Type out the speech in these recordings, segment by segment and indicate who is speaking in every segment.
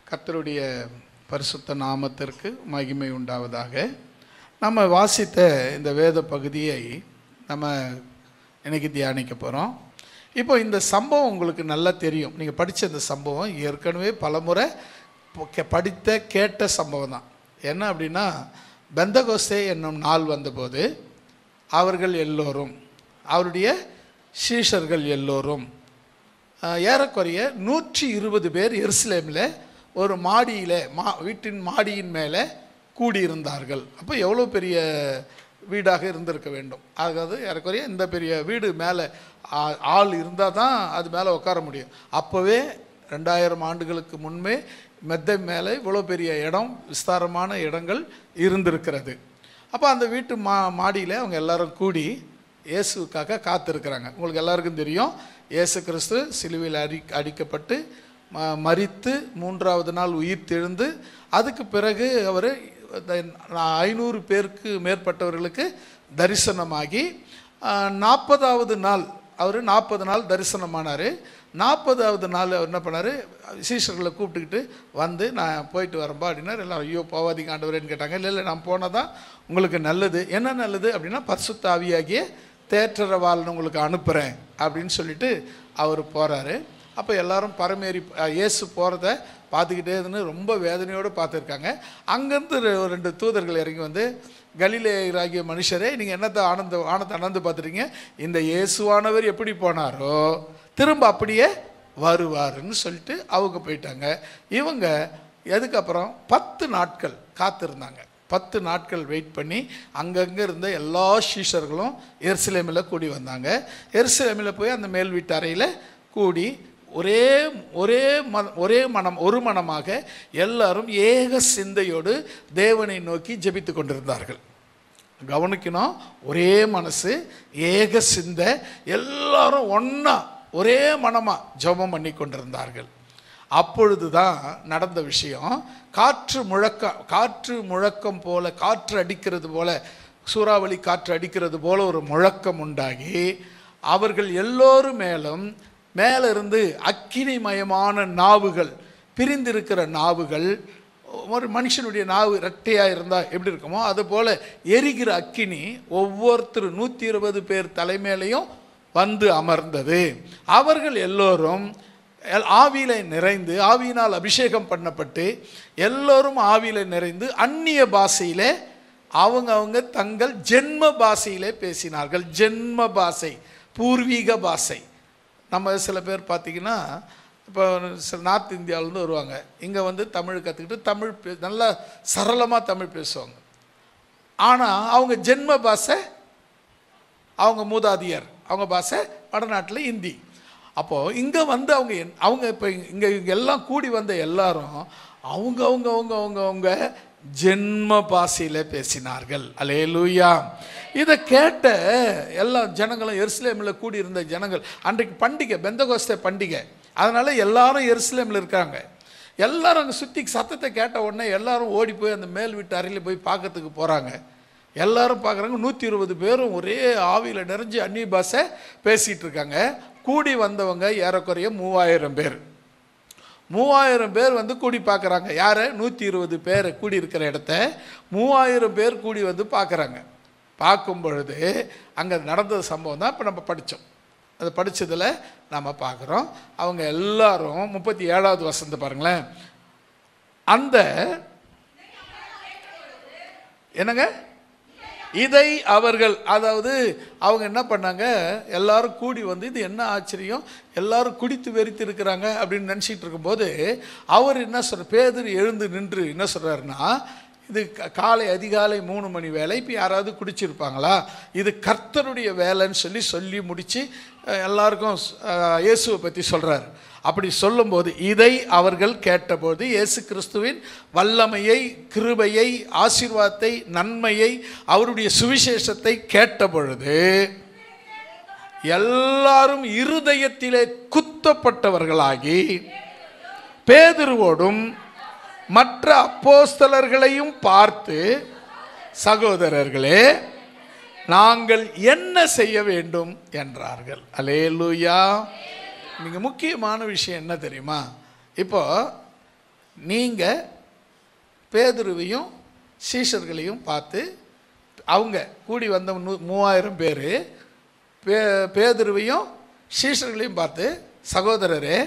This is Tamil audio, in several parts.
Speaker 1: கர்த்தருடைய பரிசுத்த நாமத்திற்கு மகிமை உண்டாவதாக. நம்ம வாசித்த இந்த வேத பகுதியை நம்ம இன்னைக்கு தியானிக்க போகிறோம். இப்போ இந்த சம்பவம் உங்களுக்கு நல்லா தெரியும். நீங்கள் படித்த இந்த சம்பவம் ஏற்கனவே பலமுறை படித்த கேட்ட சம்பவம் தான். என்ன அப்படின்னா, பெந்தகோஸ்தே என்னும் நாள் வந்தபோது அவர்கள் எல்லோரும், அவருடைய சீஷர்கள் எல்லோரும், ஏறக்குறைய 120 பேர் எருசலேமில் ஒரு மாடியில் வீட்டின் மாடியின் மேலே கூடியிருந்தார்கள். அப்போ எவ்வளோ பெரிய வீடாக இருந்திருக்க வேண்டும். அதாவது ஏறக்குறைய இந்த பெரிய வீடு மேலே ஆள் இருந்தால் தான் அது மேலே உட்கார முடியும். அப்போவே 2000 ஆண்டுகளுக்கு முன்பே மெத்தை மேலே இவ்வளோ பெரிய இடம், விஸ்தாரமான இடங்கள் இருந்திருக்கிறது. அப்போ அந்த வீட்டு மாடியில் அவங்க எல்லாரும் கூடி இயேசுக்காக காத்திருக்கிறாங்க. உங்களுக்கு எல்லாருக்கும் தெரியும், இயேசு கிறிஸ்து சிலுவையில் அடிக்கப்பட்டு மரித்து 3ஆவது நாள் உயிர் தெழுந்து, அதுக்கு பிறகு அவர் 500 பேருக்கு மேற்பட்டவர்களுக்கு தரிசனமாகி 40ஆவது நாள் அவர் 40 நாள் தரிசனமானார். 40ஆவது நாள் அவர் என்ன பண்ணார், சீஷர்களை கூப்பிட்டுக்கிட்டு வந்து, நான் போயிட்டு வரேன்பா அப்படின்னா, எல்லாம் ஐயோ போவாதீங்க ஆண்டவரேன்னு கேட்டாங்க. இல்லை நான் போனால் தான் உங்களுக்கு நல்லது. என்ன நல்லது அப்படின்னா, பரிசுத்த ஆவியாகிய தேற்றரவாளன் உங்களுக்கு அனுப்புகிறேன் அப்படின்னு சொல்லிட்டு அவர் போகிறாரு. அப்போ எல்லாரும் பரமேறி இயேசு போகிறத பார்த்துக்கிட்டே இருந்து ரொம்ப வேதனையோடு பார்த்துருக்காங்க. அங்கேருந்து 2 தூதர்கள் இறங்கி வந்து, கலிலேயராகிய மனுஷரே, நீங்கள் என்னத்தை ஆனந்து பார்த்துட்டீங்க, இந்த இயேசுவானவர் எப்படி போனாரோ திரும்ப அப்படியே வருவாருன்னு சொல்லிட்டு அவங்க போயிட்டாங்க. இவங்க அதுக்கப்புறம் 10 நாட்கள் காத்திருந்தாங்க. 10 நாட்கள் வெயிட் பண்ணி அங்கங்கே இருந்த எல்லா சீஷர்களும் எருசலேமில் கூடி வந்தாங்க. எருசலேமில் போய் அந்த மேல் வீட்டு அறையில் கூடி ஒரு மனமாக எல்லாரும் ஏக சிந்தையோடு தேவனை நோக்கி ஜெபித்து கொண்டிருந்தார்கள். கவனிக்கணும், ஒரே மனசு, ஏக சிந்தை, எல்லாரும் ஒன்றா ஒரே மனமாக ஜெபம் பண்ணி கொண்டிருந்தார்கள். அப்பொழுது தான் நடந்த விஷயம். காற்று முழக்கம் போல, காற்று அடிக்கிறது போல, சூறாவளி காற்று அடிக்கிறது போல ஒரு முழக்கம் உண்டாகி அவர்கள் எல்லோரும் மேலிருந்து அக்கினிமயமான நாவுகள், பிரிந்திருக்கிற நாவுகள், ஒரு மனுஷனுடைய நாவு இரட்டையாக இருந்தால் எப்படி இருக்குமோ அதுபோல் எரிகிற அக்கினி ஒவ்வொருத்தர் 120 பேர் தலைமையிலையும் வந்து அமர்ந்தது. அவர்கள் எல்லோரும் ஆவியில் நிறைந்து, ஆவியினால் அபிஷேகம் பண்ணப்பட்டு எல்லோரும் ஆவியில் நிறைந்து அந்நிய பாஷையிலே அவங்க தங்கள் ஜென்ம பாஷையிலே பேசினார்கள். ஜென்ம பாஷை, பூர்வீக பாஷை. நம்ம சில பேர் பார்த்திங்கன்னா, இப்போ நார்த் இந்தியாவிலேருந்து வருவாங்க, இங்கே வந்து தமிழ் கற்றுக்கிட்டு தமிழ் நல்லா சரளமாக தமிழ் பேசுவாங்க. ஆனால் அவங்க ஜென்ம பாஷை, அவங்க மூதாதியர், அவங்க பாஷை வடநாட்டில் ஹிந்தி. அப்போது இங்கே வந்து அவங்க இப்போ இங்கே எல்லாம் கூடி வந்த எல்லாரும் அவங்க ஜென்ம பாஷையில் பேசினார்கள். அல்லேலூயா. இதை கேட்ட எல்லா ஜனங்களும், எருசலேமில் கூடியிருந்த ஜனங்கள், அன்றைக்கு பண்டிகை, பெந்தகோஸ்தே பண்டிகை, அதனால் எல்லாரும் எருசலேமில் இருக்காங்க. எல்லாரும் அங்கே சுற்றி சத்தத்தை கேட்ட உடனே எல்லாரும் ஓடி போய் அந்த மேல் வீட்டு அறையில் போய் பார்க்கறதுக்கு போகிறாங்க. எல்லாரும் பார்க்குறாங்க, 120 பேரும் ஒரே ஆவியில் நிறைஞ்சு அந்நிய பாஷை பேசிகிட்டு இருக்காங்க. கூடி வந்தவங்க ஏறக்குறைய 3000 பேர். 3000 பேர் வந்து கூடி பார்க்குறாங்க. யாரை? 120 பேர் கூடி இருக்கிற இடத்த 3000 பேர் கூடி வந்து பார்க்குறாங்க. பார்க்கும் பொழுது அங்கே நடந்த சம்பவம் தான் இப்போ நம்ம படித்தோம். அதை படித்ததில் நம்ம பார்க்குறோம். அவங்க எல்லாரும் 37வது வசனத்தை பாருங்களேன். அந்த என்னங்க இதை அவர்கள், அதாவது அவங்க என்ன பண்ணாங்க, எல்லாரும் கூடி வந்து, இது என்ன ஆச்சரியம், எல்லாரும் குடித்து வெறித்து இருக்கிறாங்க அப்படின்னு நினச்சிட்டு இருக்கும்போது அவர் என்ன சொல்கிறார், பேதுரு எழுந்து நின்று என்ன சொல்கிறாருன்னா, இது அதிகாலை 3 மணி வேலை, இப்போ யாராவது குடிச்சிருப்பாங்களா, இது கர்த்தருடைய வேலைன்னு சொல்லி முடித்து எல்லாருக்கும் இயேசுவை பற்றி சொல்கிறார். அப்படி சொல்லும்போது இதை அவர்கள் கேட்டபோது இயேசு கிறிஸ்துவின் வல்லமையை, கிருபையை, ஆசீர்வாதத்தை, நன்மையை, அவருடைய சுவிசேஷத்தை கேட்டபொழுது எல்லாரும் இருதயத்திலே குத்தப்பட்டவர்களாகி பேதுருவோடும் மற்ற அப்போஸ்தலர்களையும் பார்த்து, சகோதரர்களே, நாங்கள் என்ன செய்ய வேண்டும் என்றார்கள். அல்லேலூயா. மிக முக்கியமான விஷயம் என்ன தெரியுமா, இப்போ நீங்கள் பேதுருவையும் சீஷர்களையும் பார்த்து, அவங்க கூடி வந்த 3000 பேர் பேதுருவையும் சீஷர்களையும் பார்த்து, சகோதரரே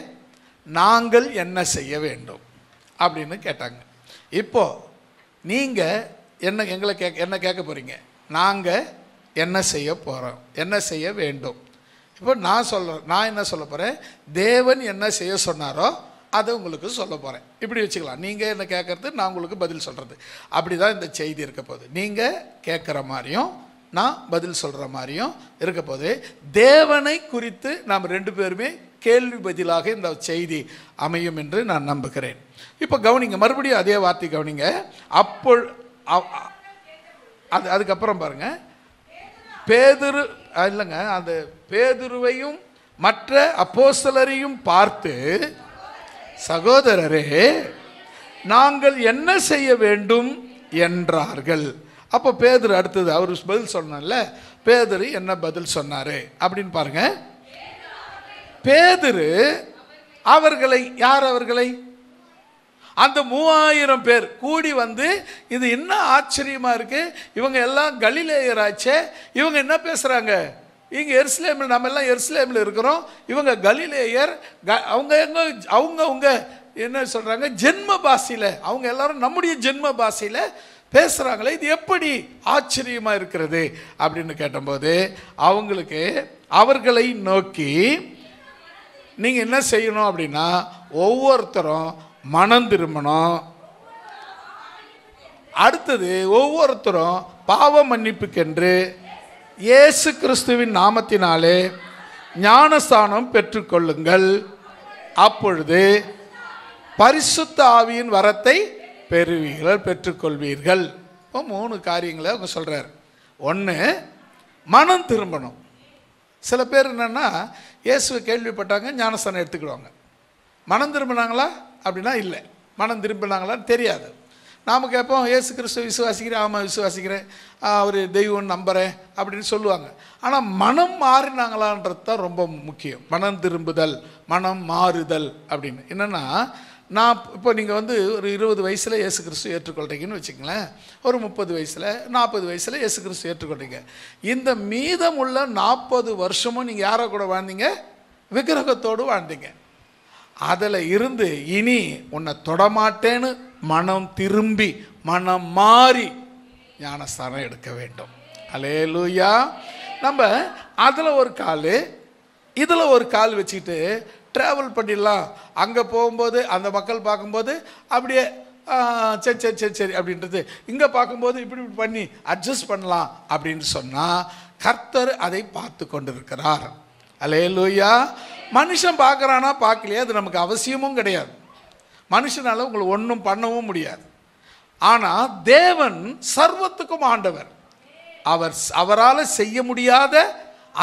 Speaker 1: நாங்கள் என்ன செய்ய வேண்டும் அப்படின்னு கேட்டாங்க. இப்போது நீங்கள் எங்களை என்ன கேட்க போகிறீங்க? நாங்கள் என்ன செய்ய போகிறோம், என்ன செய்ய வேண்டும். இப்போ நான் என்ன சொல்ல போகிறேன்? தேவன் என்ன செய்ய சொன்னாரோ அதை உங்களுக்கு சொல்ல போகிறேன். இப்படி வச்சுக்கலாம். நீங்கள் என்ன கேட்குறது, நான் உங்களுக்கு பதில் சொல்கிறது. அப்படி தான் இந்த செய்தி இருக்க போகுது. நீங்கள் கேட்குற மாதிரியும் நான் பதில் சொல்கிற மாதிரியும் இருக்க போது, தேவனை குறித்து நாம் 2 பேருமே கேள்வி பதிலாக இந்த செய்தி அமையும் என்று நான் நம்புகிறேன். இப்போ கவனிங்க, மறுபடியும் அதே வார்த்தை கவனிங்க. அதுக்கப்புறம் பாருங்கள், பேதுரு இல்லைங்க, அந்த பேதுருவையும் மற்ற அப்போஸ்தலரையும் பார்த்து, சகோதரரே நாங்கள் என்ன செய்ய வேண்டும் என்றார்கள். அப்போ பேதுரு அடுத்தது அவர் பதில் சொன்னார்ல, பேதுரு என்ன பதில் சொன்னார் அப்படின்னு பாருங்க. பேதுரு அவர்களை, யார் அவர்களை? அந்த 3000 பேர் கூடி வந்து, இது என்ன ஆச்சரியமாக இருக்குது, இவங்க எல்லாம் கலிலேயராச்சே, இவங்க என்ன பேசுகிறாங்க, இங்கே எருசலேமில், நம்ம எல்லாம் எருசலேமில் இருக்கிறோம், இவங்க கலிலேயர், அவங்க என்ன சொல்கிறாங்க, ஜென்ம பாஷையில், அவங்க எல்லாரும் நம்முடைய ஜென்ம பாஷையில் பேசுகிறாங்களே, இது எப்படி ஆச்சரியமாக இருக்கிறது அப்படின்னு கேட்டபோது, அவர்களை நோக்கி நீங்கள் என்ன செய்யணும் அப்படின்னா, ஒவ்வொருத்தரும் மனம் திரும்பணும். அடுத்தது ஒவ்வொருத்தரும் பாவ மன்னிப்புக்கென்று இயேசு கிறிஸ்துவின் நாமத்தினாலே ஞானஸ்தானம் பெற்றுக்கொள்ளுங்கள், அப்பொழுது பரிசுத்த ஆவியின் வரத்தை பெற்றுக்கொள்வீர்கள். இப்போ 3 காரியங்களை அவங்க சொல்கிறார். 1, மனம் திரும்பணும். சில பேர் என்னென்னா, இயேசுவை கேள்விப்பட்டாங்க, ஞானஸ்தானம் எடுத்துக்கிடுவாங்க. மனம் திரும்பினாங்களா அப்படின்னா இல்லை. மனம் திரும்பினாங்களான்னு தெரியாது. நாம் கேட்போம், இயேசு கிறிஸ்துவ விசுவாசிக்கிறேன், ஆமாம் விசுவாசிக்கிறேன், அவர் தெய்வம் நம்புகிறேன் அப்படின்னு சொல்லுவாங்க. ஆனால் மனம் மாறினாங்களான்றது தான் ரொம்ப முக்கியம். மனம் திரும்புதல், மனம் மாறுதல் அப்படின்னு என்னென்னா, நான் இப்போ நீங்கள் வந்து ஒரு 20 வயசில் இயேசு கிறிஸ்து ஏற்றுக்கொள்கிறீங்கன்னு வச்சுக்கங்களேன், ஒரு 30 வயசில் 40 வயசில் இயேசு கிறிஸ்து ஏற்றுக்கொள்கிறீங்க. இந்த மீதமுள்ள 40 வருஷமும் நீங்கள் யாரை கூட வாழ்ந்தீங்க? விக்கிரகத்தோடு வாழ்ந்தீங்க. அதில் இருந்து இனி உன்னை தொடமாட்டேன்னு மனம் திரும்பி மனம் மாறி ஞானஸ்தானம் எடுக்க வேண்டும். அல்லேலூயா. நம்ம அதில் ஒரு கால் இதில் ஒரு கால் வச்சுக்கிட்டு ட்ராவல் பண்ணிடலாம். அங்கே போகும்போது அந்த மக்கள் பார்க்கும்போது அப்படியே சரி சரி சரி சரி அப்படின்றது, இங்கே பார்க்கும்போது இப்படி இப்படி பண்ணி அட்ஜஸ்ட் பண்ணலாம் அப்படின்னு சொன்னால் கர்த்தர் அதை பார்த்து கொண்டிருக்கிறார். அல்லேலூயா. மனுஷன் பார்க்குறானா பார்க்கலையா அது நமக்கு அவசியமும் கிடையாது. மனுஷனால் உங்களை ஒன்றும் பண்ணவும் முடியாது. ஆனால் தேவன் சர்வத்துக்கும் ஆண்டவர். அவரால் செய்ய முடியாத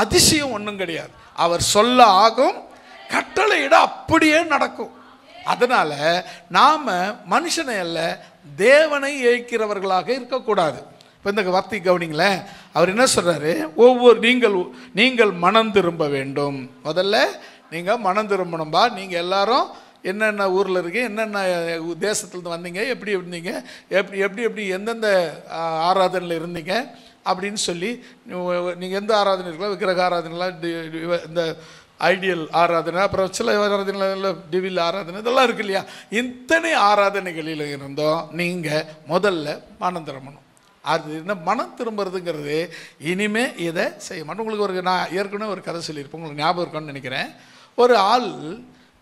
Speaker 1: அதிசயம் ஒன்றும் கிடையாது. அவர் சொல்ல ஆகும், கட்டளையிட அப்படியே நடக்கும். அதனால் நாம் மனுஷனை அல்ல தேவனை ஏற்கிறவர்களாக இருக்கக்கூடாது. இப்போ இந்த வார்த்தை கவனிங்களேன். அவர் என்ன சொல்கிறாரு? நீங்கள் மனம் திரும்ப வேண்டும். முதல்ல நீங்கள் மனம் திரும்பணும்பா. நீங்கள் எல்லாரும் என்னென்ன ஊரில் இருக்கீங்க, என்னென்ன தேசத்துலேருந்து வந்தீங்க, எப்படி இருந்தீங்க, எப்படி எந்தெந்த ஆராதனையில் இருந்தீங்க அப்படின்னு சொல்லி, நீங்கள் எந்த ஆராதனை இருக்கலாம், விக்கிரக ஆராதனைலாம், இந்த ஐடியல் ஆராதனை, அப்புறம் சில ஆராதனையில் டிவில் ஆராதனை, இதெல்லாம் இருக்கு இல்லையா? இத்தனை ஆராதனைகளில் இருந்தோம் நீங்கள் முதல்ல மனம் திரும்பணும். அது என்ன மனம் திரும்புறதுங்கிறது? இனிமே இதை செய்ய மாட்டோம். உங்களுக்கு நான் ஏற்கனவே ஒரு கதை சொல்லியிருப்பேன், உங்களுக்கு ஞாபகம் இருக்குன்னு நினைக்கிறேன். ஒரு ஆள்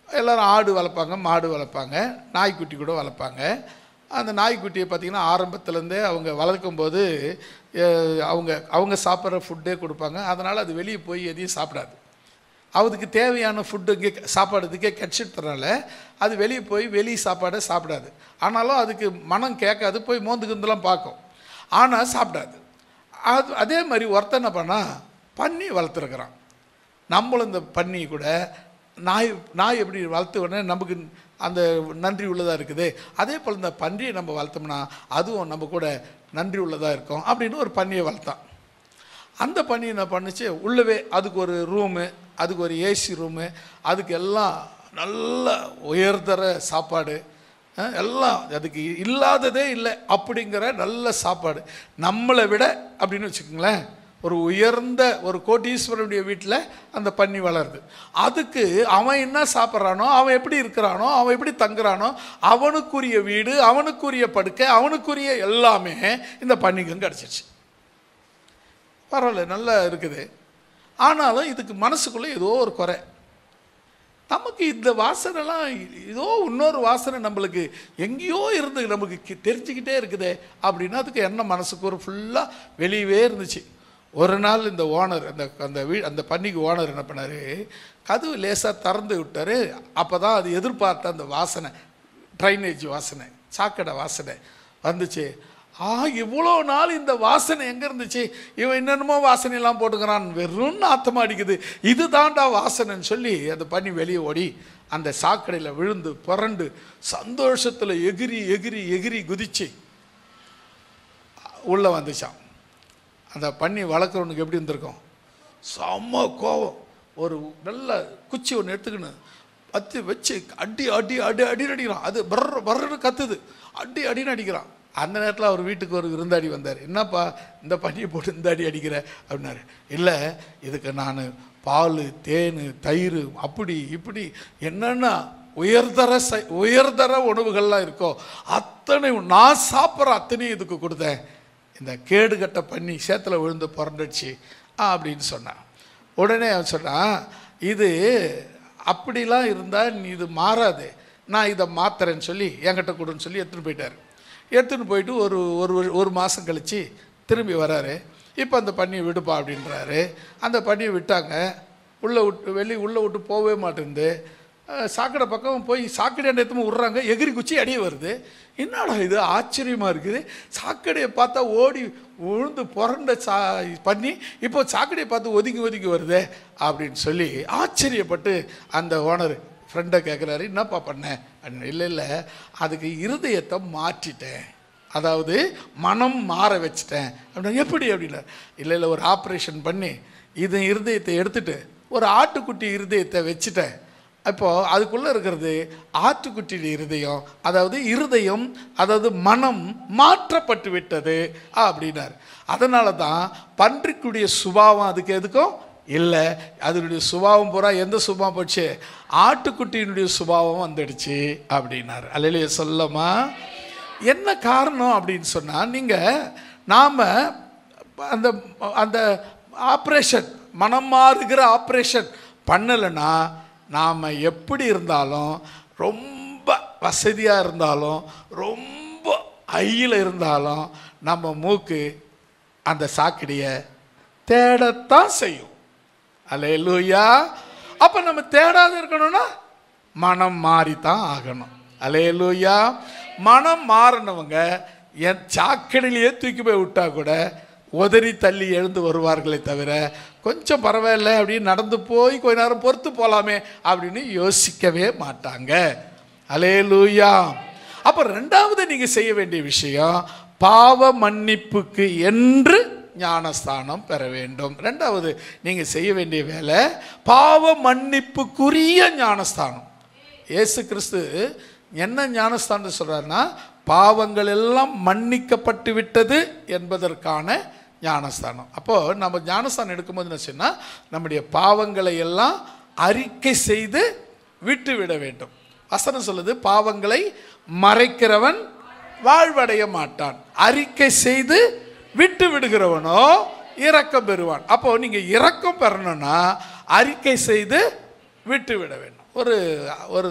Speaker 1: எல்லோரும் ஆடு வளர்ப்பாங்க, மாடு வளர்ப்பாங்க, நாய்க்குட்டி கூட வளர்ப்பாங்க. அந்த நாய்க்குட்டியை பார்த்திங்கன்னா ஆரம்பத்துலேருந்தே அவங்க வளர்க்கும்போது அவங்க சாப்பிட்ற ஃபுட்டே கொடுப்பாங்க. அதனால் அது வெளியே போய் எதையும் சாப்பிடாது. அதுக்கு தேவையான ஃபுட்டு இங்கே சாப்பாடுறதுக்கே கிடச்சிட்டுறனால அது வெளியே போய் சாப்பாடை சாப்பிடாது. ஆனாலும் அதுக்கு மனம் கேட்காது, போய் மோந்துக்குந்தெல்லாம் பார்க்கும், ஆனால் சாப்பிடாது. அதே மாதிரி ஒருத்தன் என்ன பண்ணால் பன்னி வளர்த்துருக்குறான். நம்மளும் இந்த பன்னி கூட நாய் எப்படி வளர்த்து உடனே நமக்கு அந்த நன்றி உள்ளதாக இருக்குது, அதே போல் இந்த பன்றியை நம்ம வளர்த்தோம்னா அதுவும் நம்ம கூட நன்றி உள்ளதாக இருக்கும் அப்படின்னு ஒரு பன்னியை வளர்த்தான். அந்த பன்னி என்ன பண்ணுச்சு, உள்ளவே அதுக்கு ஒரு ரூமு, அதுக்கு ஒரு ஏசி ரூமு, அதுக்கு எல்லாம் நல்ல உயர்தர சாப்பாடு, எல்லாம் அதுக்கு இல்லாததே இல்லை அப்படிங்கிற நல்ல சாப்பாடு. நம்மளை விட அப்படின்னு வச்சுக்கோங்களேன், ஒரு உயர்ந்த ஒரு கோட்டீஸ்வரனுடைய வீட்டில் அந்த பன்னி வளருது. அதுக்கு அவன் என்ன சாப்பிட்றானோ, அவன் எப்படி இருக்கிறானோ, அவன் எப்படி தங்குறானோ, அவனுக்குரிய வீடு, அவனுக்குரிய படுக்கை, அவனுக்குரிய எல்லாமே இந்த பன்னிக்கும் கிடச்சிருச்சு. பரவாயில்ல, நல்லா இருக்குது. ஆனாலும் இதுக்கு மனசுக்குள்ளே ஏதோ ஒரு குறை. நமக்கு இந்த வாசனைலாம் ஏதோ இன்னொரு வாசனை நம்மளுக்கு எங்கேயோ இருந்து நமக்கு தெரிஞ்சுக்கிட்டே இருக்குதே அப்படின்னா அதுக்கு என்ன மனசுக்கு ஒரு ஃபுல்லாக வெளியவே இருந்துச்சு. ஒரு நாள் இந்த ஓனர் அந்த பன்னிக்கு ஓனர் என்ன பண்ணார், கதவு லேசாக திறந்து விட்டார். அப்போ தான் அது எதிர்பார்த்த அந்த வாசனை, ட்ரைனேஜ் வாசனை, சாக்கடை வாசனை வந்துச்சு. இவ்வளோ நாள் இந்த வாசனை எங்கே இருந்துச்சு, இவன் என்னென்னமோ வாசனையெல்லாம் போட்டுக்கிறான், வெறும் நாத்தமாக அடிக்குது, இது தாண்டா வாசனைன்னு சொல்லி அந்த பன்னி வெளியே ஓடி அந்த சாக்கடையில் விழுந்து புரண்டு சந்தோஷத்தில் எகிரி எகிரி எகிரி குதிச்சு உள்ளே வந்துச்சான். அந்த பன்னி வளர்க்குறவனுக்கு எப்படி இருந்திருக்கும், செம்ம கோவம். ஒரு நல்ல குச்சி ஒன்று எடுத்துக்கணும், பற்றி வச்சு அடி அடி அடி அடின்னு அடிக்கிறான். அது பர்றன்னு கத்துது, அடி அடின்னு அடிக்கிறான். அந்த நேரத்தில் அவர் வீட்டுக்கு ஒரு விருந்தாடி வந்தார். என்னப்பா இந்த பன்னியை போட்டு இந்த அடி அடிக்கிற அப்படின்னாரு. இல்லை, இதுக்கு நான் பால், தேன், தயிர், அப்படி இப்படி என்னென்னா உயர்தர உணவுகள்லாம் இருக்கோ அத்தனை நான் சாப்பிட்ற அத்தனையும் இதுக்கு கொடுத்தேன். இந்த கேடுகட்ட பன்னி சேத்துல விழுந்து புரண்டுச்சு அப்படின்னு சொன்னான். உடனே அவன் சொன்னான், இது அப்படிலாம் இருந்தால் நீ இது மாறாது, நான் இதை மாத்துறேன்னு சொல்லி என்கிட்ட கொடுன்னு சொல்லி எடுத்துன்னு போயிட்டார். எடுத்துன்னு போயிட்டு ஒரு மாதம் கழித்து திரும்பி வராரு. இப்போ அந்த பன்னியை விடுப்பா அப்படின்றாரு. அந்த பன்னியை விட்டாங்க. உள்ளே விட்டு போகவே மாட்டேங்குது. சாக்கடை பக்கம் போய் சாக்கடை நேரத்தும் விட்றாங்க, எகிரி குச்சி அடியே வருது. என்னடா இது ஆச்சரியமாக இருக்குது, சாக்கடையை பார்த்தா ஓடி விழுந்து புரண்ட பன்னி இப்போ சாக்கடையை பார்த்து ஒதுங்கி வருதே அப்படின்னு சொல்லி ஆச்சரியப்பட்டு அந்த ஓனர் ஃப்ரெண்டை கேட்குறாரு, என்னப்பா பண்ணேன் அப்படின்னு. இல்லை, அதுக்கு இருதயத்தை மாற்றிட்டேன், அதாவது மனம் மாற வச்சுட்டேன் அப்படின்னா. எப்படி அப்படின்னா, இல்லை ஒரு ஆப்ரேஷன் பண்ணி இது இருதயத்தை எடுத்துட்டு ஒரு ஆட்டுக்குட்டி இருதயத்தை வச்சுட்டேன். இப்போது அதுக்குள்ளே இருக்கிறது ஆட்டுக்குட்டியுடைய இருதயம், அதாவது இருதயம், அதாவது மனம் மாற்றப்பட்டு விட்டது அப்படின்னார். அதனால தான் பன்றிக்குடைய சுபாவம் அதுக்கு எதுக்கும் இல்லை, அதனுடைய சுபாவம் பூரா எந்த சுபாவம் போச்சு, ஆட்டுக்குட்டியினுடைய சுபாவம் வந்துடுச்சு அப்படின்னார். அல்லேலூயா சொல்லமா. என்ன காரணம் அப்படின்னு சொன்னால், நாம் அந்த அந்த ஆப்ரேஷன், மனம் மாறுகிற ஆப்ரேஷன் பண்ணலைன்னா நாம் எப்படி இருந்தாலும், ரொம்ப வசதியாக இருந்தாலும், ரொம்ப ஹையில் இருந்தாலும் நம்ம மூக்கு அந்த சாக்கடையை தேடத்தான் செய்யும். அல்லேலூயா. அப்போ நம்ம தேடாத இருக்கணும்னா மனம் மாறித்தான் ஆகணும். அல்லேலூயா. மனம் மாறினவங்க என் சாக்கடையிலேயே தூக்கி போய் விட்டா கூட உதறி தள்ளி எழுந்து வருவார்களே தவிர, கொஞ்சம் பரவாயில்ல அப்படின்னு நடந்து போய் கொஞ்ச நேரம் பொறுத்து போகலாமே அப்படின்னு யோசிக்கவே மாட்டாங்க. அல்லேலூயா. அப்போ ரெண்டாவது நீங்கள் செய்ய வேண்டிய விஷயம், பாவ மன்னிப்புக்கு என்று ஞானஸ்தானம் பெற வேண்டும். ரெண்டாவது நீங்கள் செய்ய வேண்டிய வேலை பாவ மன்னிப்புக்குரிய ஞானஸ்தானம். இயேசு கிறிஸ்து என்ன ஞானஸ்தானம் சொல்கிறாருன்னா, பாவங்கள் எல்லாம் மன்னிக்கப்பட்டு விட்டது என்பதற்கான ஞானஸ்தானம். அப்போது நம்ம ஞானஸ்தானம் எடுக்கும்போது என்ன சொன்னால், நம்முடைய பாவங்களை எல்லாம் அறிக்கை செய்து விட்டு விட வேண்டும். வசனம் சொல்லுது, பாவங்களை மறைக்கிறவன் வாழ்வடைய மாட்டான், அறிக்கை செய்து விட்டு விடுகிறவனோ இரக்கம் பெறுவான். அப்போ நீங்கள் இரக்கம் பெறணும்னா அறிக்கை செய்து விட்டு விட வேண்டும். ஒரு ஒரு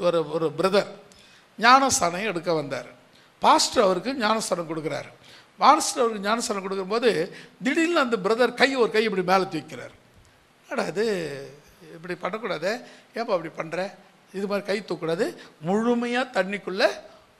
Speaker 1: ஒரு ஒரு பிரதர் ஞானஸ்தானம் எடுக்க வந்தார். பாஸ்டர் அவருக்கு ஞானஸ்தானம் கொடுக்குறாரு. பாஸ்டர் அவருக்கு ஞானஸ்தானம் கொடுக்கும்போது திடீர்னு அந்த பிரதர் ஒரு கை இப்படி மேலே தூக்கிறார். அடா இது இப்படி பண்ணக்கூடாது, ஏப்பா அப்படி பண்ணுற, இது மாதிரி கை தூக்கூடாது, முழுமையாக தண்ணிக்குள்ளே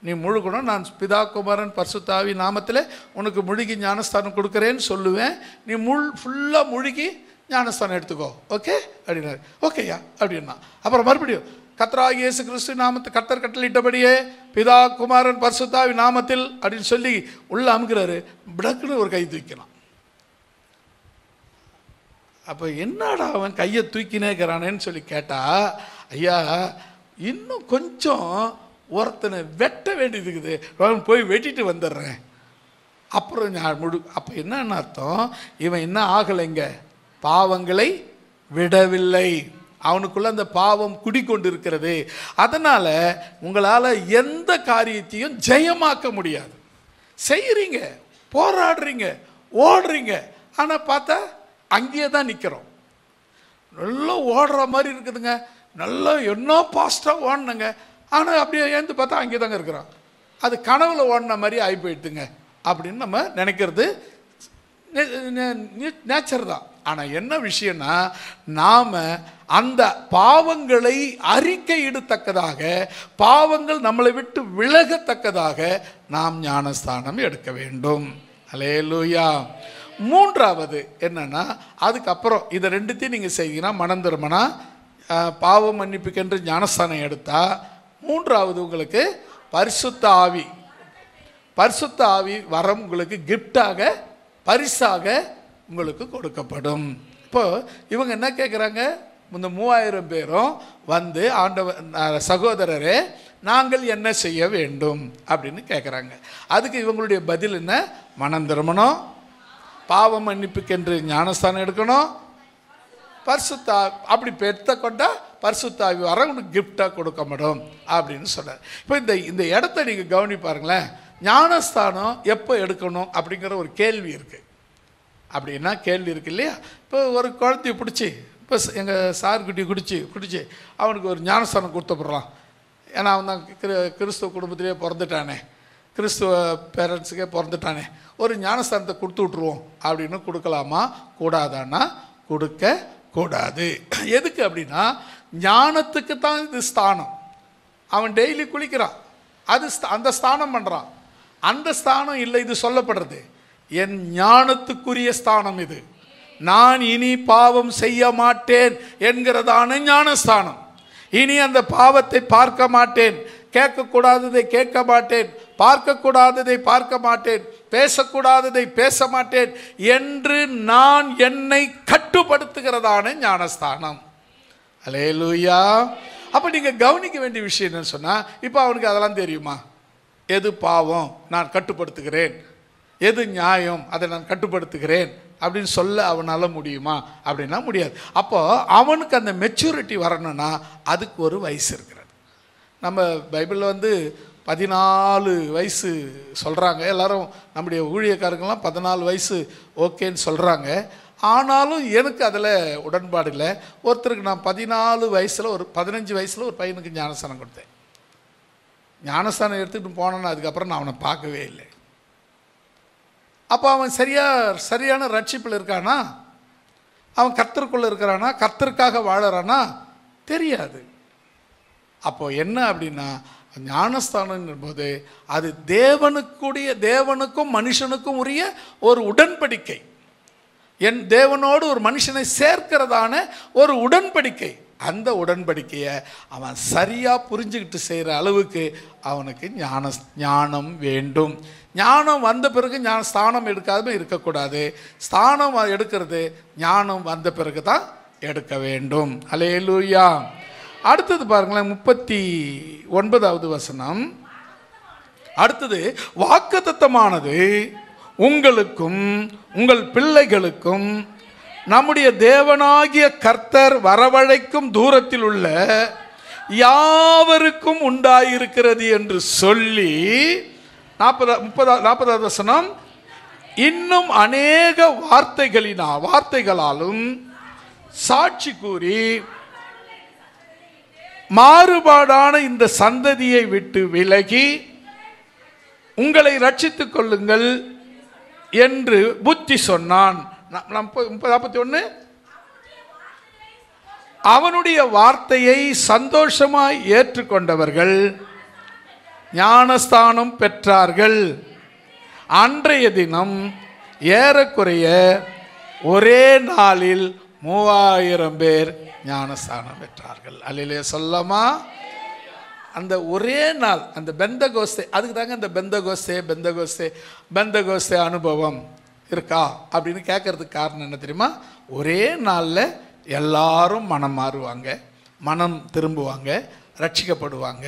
Speaker 1: நீ முழுகணும், நான் பிதா குமாரன் பரிசுத்த ஆவி நாமத்தில் உனக்கு முழுகி ஞானஸ்தானம் கொடுக்குறேன்னு சொல்லுவேன், நீ ஃபுல்லாக முழுகி ஞானஸ்தானம் எடுத்துக்கோ, ஓகே அப்படின்னாரு. ஓகேயா அப்படின்னா. அப்புறம் மறுபடியும் கர்த்தராகிய இயேசு கிறிஸ்து நாமத்தில் கர்த்தர் கட்டளையிட்டபடியே பிதா குமாரன் பரிசுத்த ஆவி நாமத்தில் அப்படின்னு சொல்லி உள்ள அமுக்கிறாரு. பிடக்குன்னு ஒரு கை தூக்கினான். அப்போ என்னடா அவன் கையை தூக்கினேக்கிறானேன்னு சொல்லி கேட்டா, ஐயா இன்னும் கொஞ்சம் ஒருத்தனை வெட்ட வேண்டியது இருக்குது, நான் போய் வெட்டிட்டு வந்துடுறேன். அப்புறம் அப்போ என்னன்னு அர்த்தம், இவன் என்ன ஆகலைங்க, பாவங்களை விடவில்லை, அவனுக்குள்ள அந்த பாவம் குடிக்கொண்டு இருக்கிறது. அதனால் உங்களால் எந்த காரியத்தையும் ஜெயமாக்க முடியாது. செய்கிறீங்க, போராடுறீங்க, ஓடுறீங்க, ஆனால் பார்த்தா அங்கேயே தான் நிற்கிறோம். நல்லா ஓடுற மாதிரி இருக்குதுங்க, நல்லா என்ன பாஸ்டாக ஓடணுங்க, ஆனால் அப்படியே ஏந்து பார்த்தா அங்கே தாங்க இருக்கிறோம். அது கனவுல ஓடின மாதிரி ஆகி போயிடுதுங்க அப்படின்னு நம்ம நினைக்கிறது நேச்சர் தான். ஆனால் என்ன விஷயம்னா, நாம் அந்த பாவங்களை அறிக்கையிடத்தக்கதாக, பாவங்கள் நம்மளை விட்டு விலகத்தக்கதாக நாம் ஞானஸ்தானம் எடுக்க வேண்டும். அல்லேலூயா. மூன்றாவது என்னன்னா, அதுக்கப்புறம் இதை ரெண்டுத்தையும் நீங்கள் செய்யணும், மனம் திரும்பினா, பாவ மன்னிப்புக்கென்று ஞானஸ்தானம் எடுத்தால், மூன்றாவது உங்களுக்கு பரிசுத்த ஆவி, பரிசுத்த ஆவி வரம் உங்களுக்கு கிஃப்டாக, பரிசாக உங்களுக்கு கொடுக்கப்படும். இப்போ இவங்க என்ன கேட்குறாங்க, இந்த 3000 பேரும் வந்து ஆண்டவர் சகோதரரே நாங்கள் என்ன செய்ய வேண்டும் அப்படின்னு கேட்குறாங்க. அதுக்கு இவங்களுடைய பதில் என்ன, மனம் திரும்பணும், பாவ மன்னிப்புக்கென்று ஞானஸ்தானம் எடுக்கணும், பரிசுத்த அப்படி பெற்ற கொண்டா பரிசுத்தாவி வர உனக்கு கிஃப்டாக கொடுக்கப்படும் அப்படின்னு சொன்னார். இப்போ இந்த இடத்த நீங்கள் கவனி பாருங்களேன். ஞானஸ்தானம் எப்போ எடுக்கணும் அப்படிங்கிற ஒரு கேள்வி இருக்குது. அப்படின்னா கேள்வி இருக்கு இல்லையா? இப்போ ஒரு குழந்தைய பிடிச்சி, இப்போ எங்கள் சார்குட்டி பிடிச்சி அவனுக்கு ஒரு ஞானஸ்தானம் கொடுத்துப்படுறான். ஏன்னா அவன் தான் கிறிஸ்துவ குடும்பத்திலே பிறந்துட்டானே, கிறிஸ்துவ பேரண்ட்ஸுக்கே பிறந்துட்டானே, ஒரு ஞானஸ்தானத்தை கொடுத்து விட்ருவோம் அப்படின்னு கொடுக்கலாமா கூடாதான்னா கொடுக்க கூடாது. எதுக்கு அப்படின்னா, ஞானத்துக்கு தான் இது ஸ்தானம். அவன் டெய்லி குளிக்கிறான், அது அந்த ஸ்தானம் பண்ணுறான். அந்த ஸ்தானம் இல்லை இது சொல்லப்படுறது, என் ஞானத்துக்குரிய ஸ்தானம் இது. நான் இனி பாவம் செய்ய மாட்டேன் என்கிறதான ஞானஸ்தானம். இனி அந்த பாவத்தை பார்க்க மாட்டேன், கேட்கக்கூடாததை கேட்க மாட்டேன், பார்க்கக்கூடாததை பார்க்க மாட்டேன், பேசக்கூடாததை பேச மாட்டேன் என்று நான் என்னை கட்டுப்படுத்துகிறதான ஞானஸ்தானம். அல்லேலூயா. அப்போ நீங்கள் கவனிக்க வேண்டிய விஷயம் என்னன்னு சொன்னால், இப்போ அவனுக்கு அதெல்லாம் தெரியுமா? எது பாவம் நான் கட்டுப்படுத்துகிறேன், எது நியாயம் அதை நான் கட்டுப்படுத்துகிறேன் அப்படின்னு சொல்ல அவனால் முடியுமா? அப்படின்னா முடியாது. அப்போ அவனுக்கு அந்த மெச்சூரிட்டி வரணும்னா அதுக்கு ஒரு வயசு இருக்கிறது. நம்ம பைபிளில் வந்து 14 வயசு சொல்கிறாங்க. எல்லாரும் நம்முடைய ஊழியக்காரங்களாம் 14 வயசு ஓகேன்னு சொல்கிறாங்க. ஆனாலும் எனக்கு அதில் உடன்பாடு இல்லை. ஒருத்தருக்கு நான் 14 வயசில் ஒரு 15 வயசில் ஒரு பையனுக்கு ஞானஸ்தானம் கொடுத்தேன். ஞானஸ்தானம் எடுத்துக்கிட்டு போனேன்னு அதுக்கப்புறம் நான் அவனை பார்க்கவே இல்லை. அப்போ அவன் சரியான ரட்சிப்பில் இருக்கானா? அவன் கர்த்தருக்குள்ளே இருக்கிறானா? கர்த்தருக்காக வாழறானா? தெரியாது. அப்போ என்ன அப்படின்னா, ஞானஸ்தானம் போது அது தேவனுக்கும் மனுஷனுக்கும் உரிய ஒரு உடன்படிக்கை. என் தேவனோடு ஒரு மனுஷனை சேர்க்கிறதான ஒரு உடன்படிக்கை. அந்த உடன்படிக்கையை அவன் சரியாக புரிஞ்சுக்கிட்டு செய்கிற அளவுக்கு அவனுக்கு ஞானம் வேண்டும். ஞானம் வந்த பிறகு ஸ்தானம் எடுக்காமல் இருக்கக்கூடாது. ஸ்தானம் எடுக்கிறது ஞானம் வந்த பிறகு தான் எடுக்க வேண்டும். அல்லேலூயா. அடுத்தது பாருங்களேன், 39வது வசனம். அடுத்தது, வாக்குத்தத்தமானது உங்களுக்கும் உங்கள் பிள்ளைகளுக்கும் நம்முடைய தேவனாகிய கர்த்தர் வரவழைக்கும் தூரத்தில் உள்ள யாவருக்கும் உண்டாயிருக்கிறது என்று சொல்லி 40வது வசனம், இன்னும் அநேக வார்த்தைகளாலும் சாட்சி கூறி மாறுபாடான இந்த சந்ததியை விட்டு விலகி உங்களை ரட்சித்துக் கொள்ளுங்கள் என்று புத்தி சொன்னான். 41, அவனுடைய வார்த்தையை சந்தோஷமாய் ஏற்றுக்கொண்டவர்கள் ஞானஸ்தானம் பெற்றார்கள். அன்றைய தினம் ஏறக்குறைய ஒரே நாளில் 3000 பேர் ஞானஸ்தானம் பெற்றார்கள். அல்லேலூயா சொல்லமா? அந்த ஒரே நாள், அந்த பெந்தகோஸ்தே, அதுக்கு தாங்க இந்த பெந்தகோஸ்தே அனுபவம் இருக்கா அப்படின்னு கேட்கறதுக்கு காரணம் என்ன தெரியுமா? ஒரே நாளில் எல்லாரும் மனம் மாறுவாங்க, மனம் திரும்புவாங்க, ரட்சிக்கப்படுவாங்க.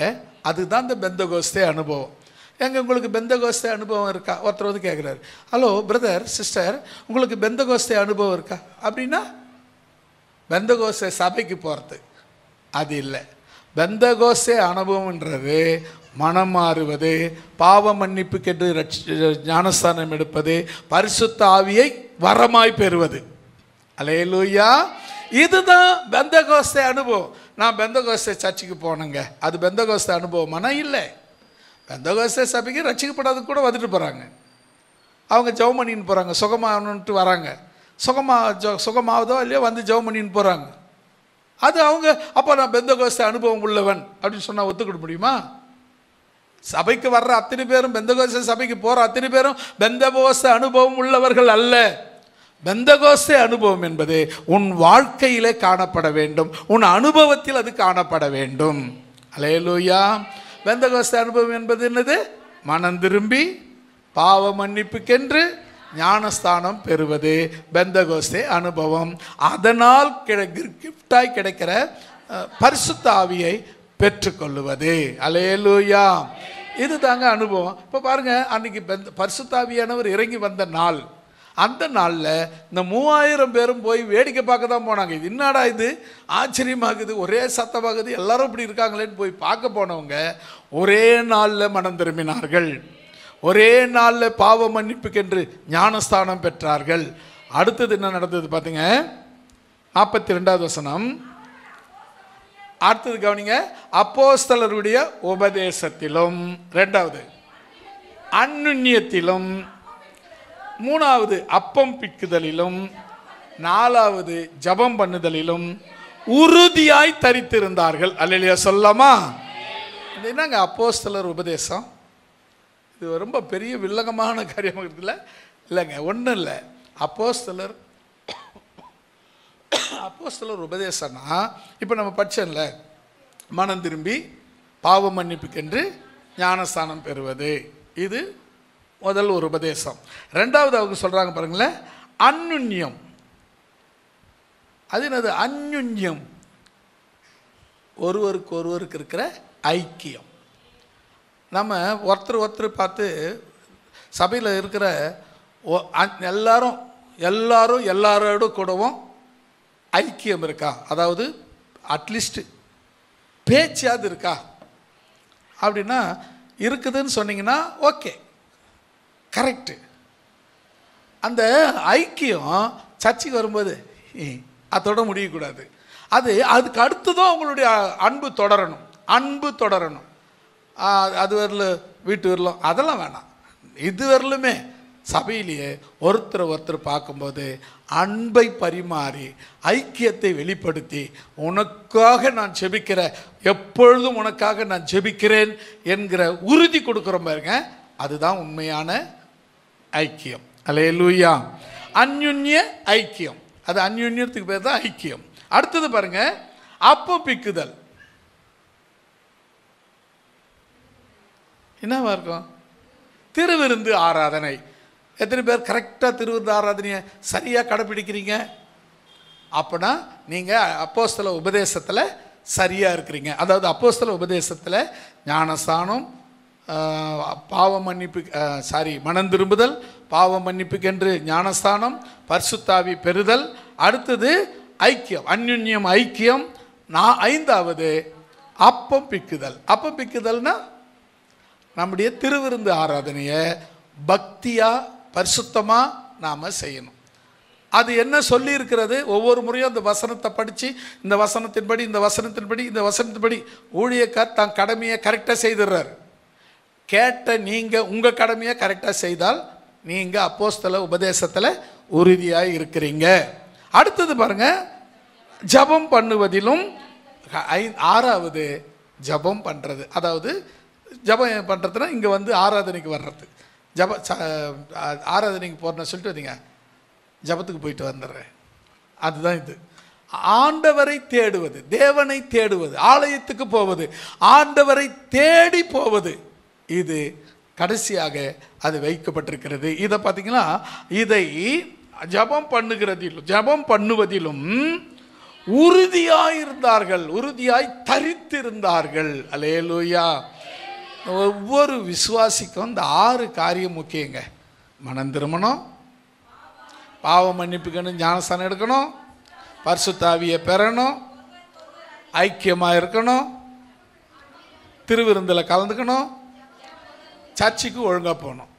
Speaker 1: அதுதான் இந்த பெந்தகோஸ்தே அனுபவம். எங்கே உங்களுக்கு பெந்தகோஸ்தே அனுபவம் இருக்கா? ஒருத்தர் வந்து கேட்குறாரு, ஹலோ பிரதர் சிஸ்டர், உங்களுக்கு பெந்தகோஸ்தே அனுபவம் இருக்கா அப்படின்னா பெந்தகோஸ்தே சபைக்கு போகிறது அது இல்லை. பெந்தகோஸ்தே அனுபவம்ன்றது மனம் மாறுவது, பாவ மன்னிப்புக்கென்று ஞானஸ்தானம் எடுப்பது, பரிசுத்த ஆவியை வரமாய் பெறுவது. அல்லேலூயா. இதுதான் பெந்தகோஸ்தே அனுபவம். நான் பெந்தகோஸ்தே சர்ச்சுக்கு போனேங்க, அது பெந்தகோஸ்தே அனுபவம் ஆனால் இல்லை. பெந்தகோஸ்தே சபைக்கு ரட்சிக்கப்படாது கூட வந்துட்டு போகிறாங்க. அவங்க ஜெபம் பண்ணின்னு போகிறாங்க, சுகமாகணுன்ட்டு வராங்க, சுகமாவதோ இல்லையோ வந்து ஜெபம் பண்ணின்னு போகிறாங்க. அது அவங்க அப்போ நான் பெந்தகோஸ்தே அனுபவம் உள்ளவன் அப்படின்னு சொன்னால் ஒத்துக்கிட முடியுமா? சபைக்கு வர்ற அத்தனை பேரும், பெந்தகோஸ்தே சபைக்கு போகிற அத்தனை பேரும் பெந்தகோஸ்தே அனுபவம் உள்ளவர்கள் அல்ல. பெந்தகோஸ்தே அனுபவம் என்பது உன் வாழ்க்கையிலே காணப்பட வேண்டும், உன் அனுபவத்தில் அது காணப்பட வேண்டும். அல்லேலூயா. பெந்தகோஸ்தே அனுபவம் என்பது என்னது? மனம் திரும்பி பாவ மன்னிப்புக்கென்று ஞானஸ்தானம் பெறுவது பெந்தகோஸ்தே அனுபவம். அதனால் கிஃப்டாய் கிடைக்கிற பரிசுத்த ஆவியை பெற்றுக்கொள்ளுவது. அல்லேலூயா. இது தாங்க அனுபவம். இப்போ பாருங்கள், அன்றைக்கி பரிசுத்த ஆவியானவர் இறங்கி வந்த நாள், அந்த நாளில் இந்த 3000 பேரும் போய் வேடிக்கை பார்க்க தான் போனாங்க. இது என்னடா இது ஆச்சரியமாகுது, ஒரே சத்தமாகுது, எல்லாரும் இப்படி இருக்காங்களேன்னு போய் பார்க்க போனவங்க ஒரே நாளில் மனம் திரும்பினார்கள், ஒரே நாளில் பாவ மன்னிப்புக்கென்று ஞானஸ்தானம் பெற்றார்கள். அடுத்தது என்ன நடந்தது பார்த்தீங்க, 42வது வசனம். அடுத்தது கவனிங்க, அப்போஸ்தலருடைய உபதேசத்திலும், 2வது அந்யுன்யத்திலும், 3வது அப்பம் பிக்குதலிலும், 4வது ஜபம் பண்ணுதலிலும் உறுதியாய் தரித்திருந்தார்கள். அல்லேலூயா சொல்லலாமா? இது என்னங்க அப்போஸ்தலர் உபதேசம்? இது ரொம்ப பெரிய வில்லங்கமான காரியமாக இருக்குல்ல? இல்லைங்க, ஒன்றும் இல்லை. அப்போஸ்தலர் உபதேசம்னா இப்போ நம்ம படிச்சோம்ல, மனம் திரும்பி பாவ மன்னிப்புக்கென்று ஞானஸ்தானம் பெறுவது, இது முதல் ஒரு உபதேசம். 2வது அவங்க சொல்கிறாங்க பாருங்களேன், அந்யுன்யம். அது என்னது அந்யுன்யம்? ஒருவருக்கு ஒருவருக்கு இருக்கிற ஐக்கியம். நம்ம ஒருத்தர் பார்த்து சபையில் இருக்கிற எல்லாரோட கூடவும் ஐக்கியம் இருக்கா? அதாவது அட்லீஸ்ட் பேச்சாது இருக்கா அப்படின்னா இருக்குதுன்னு சொன்னீங்கன்னா ஓகே, கரெக்டு. அந்த ஐக்கியம் சர்ச்சுக்கு வரும்போது அதோட முடியக்கூடாது. அதுக்கு அடுத்துதான் உங்களுடைய அன்பு தொடரணும். அது வரல வீட்டு வரலும் அதெல்லாம் வேணாம். இது வரலுமே சபையிலேயே ஒருத்தர் பார்க்கும்போது அன்பை பரிமாறி ஐக்கியத்தை வெளிப்படுத்தி, உனக்காக நான் ஜெபிக்கிற, எப்பொழுதும் உனக்காக நான் ஜெபிக்கிறேன் என்கிற உறுதி கொடுக்குறோம் பாருங்க, அதுதான் உண்மையான ஐக்கியம். அல்லேலூயா. அந்யுன்ய ஐக்கியம், அது அந்யுன்யத்துக்கு பேர் தான் ஐக்கியம். அடுத்தது பாருங்க, அப்பம் பிக்குதல். என்னவா இருக்கும்? திருவிருந்து ஆராதனை. எத்தனை பேர் கரெக்டாக திருவிருந்து ஆராதனையை சரியாக கடைப்பிடிக்கிறீங்க? அப்படின்னா நீங்கள் அப்போஸ்தல உபதேசத்தில் சரியாக இருக்கிறீங்க. அதாவது அப்போஸ்தல உபதேசத்தில் ஞானஸ்தானம், பாவ மன்னிப்பு, மனம் திரும்புதல், பாவ மன்னிப்புக்கென்று ஞானஸ்தானம், பரிசுத்தாவி பெறுதல், அடுத்தது ஐக்கியம், அந்யுன்யம் ஐக்கியம், 5வது அப்பம் பிக்குதல். அப்பம் பிக்குதல்னா நம்முடைய திருவிருந்து ஆராதனையை பக்தியாக பரிசுத்தமாக நாம் செய்யணும். அது என்ன சொல்லி இருக்கிறது? ஒவ்வொரு முறையும் அந்த வசனத்தை படித்து இந்த வசனத்தின்படி ஊழியக்கார் தான் கடமையை கரெக்டாக செய்துடுறார். கேட்ட நீங்கள் உங்கள் கடமையை கரெக்டாக செய்தால் நீங்கள் அப்போஸ்தல உபதேசத்தில் உறுதியாக இருக்கிறீங்க. அடுத்தது பாருங்கள், ஜபம் பண்ணுவதிலும் 6வது ஜபம் பண்ணுறது. அதாவது ஜபம் பண்ணுறதுனா இங்கே வந்து ஆராதனைக்கு வர்றது. ஆராதனைக்கு போகிறேன்னு சொல்லிட்டு வந்தீங்க, ஜபத்துக்கு போயிட்டு வந்துடுறேன், அதுதான் இது. ஆண்டவரை தேடுவது, தேவனை தேடுவது, ஆலயத்துக்கு போவது, ஆண்டவரை தேடி போவது, இது கடைசியாக அது வைக்கப்பட்டிருக்கிறது. இதை பார்த்தீங்கன்னா, இதை ஜபம் பண்ணுவதிலும் உறுதியாய் இருந்தார்கள், உறுதியாய் தரித்திருந்தார்கள். அல்லேலூயா. ஒவ்வொரு விசுவாசிக்கும் இந்த 6 காரியம் முக்கியங்க. மனம் திரும்பணும், பாவ மன்னிப்புக்கணும், ஞானஸ்தானம் எடுக்கணும், பரிசுத்த ஆவியை பெறணும், ஐக்கியமாக இருக்கணும், திருவிருந்தில் கலந்துக்கணும், சர்ச்சுக்கு ஒழுங்காக போகணும்.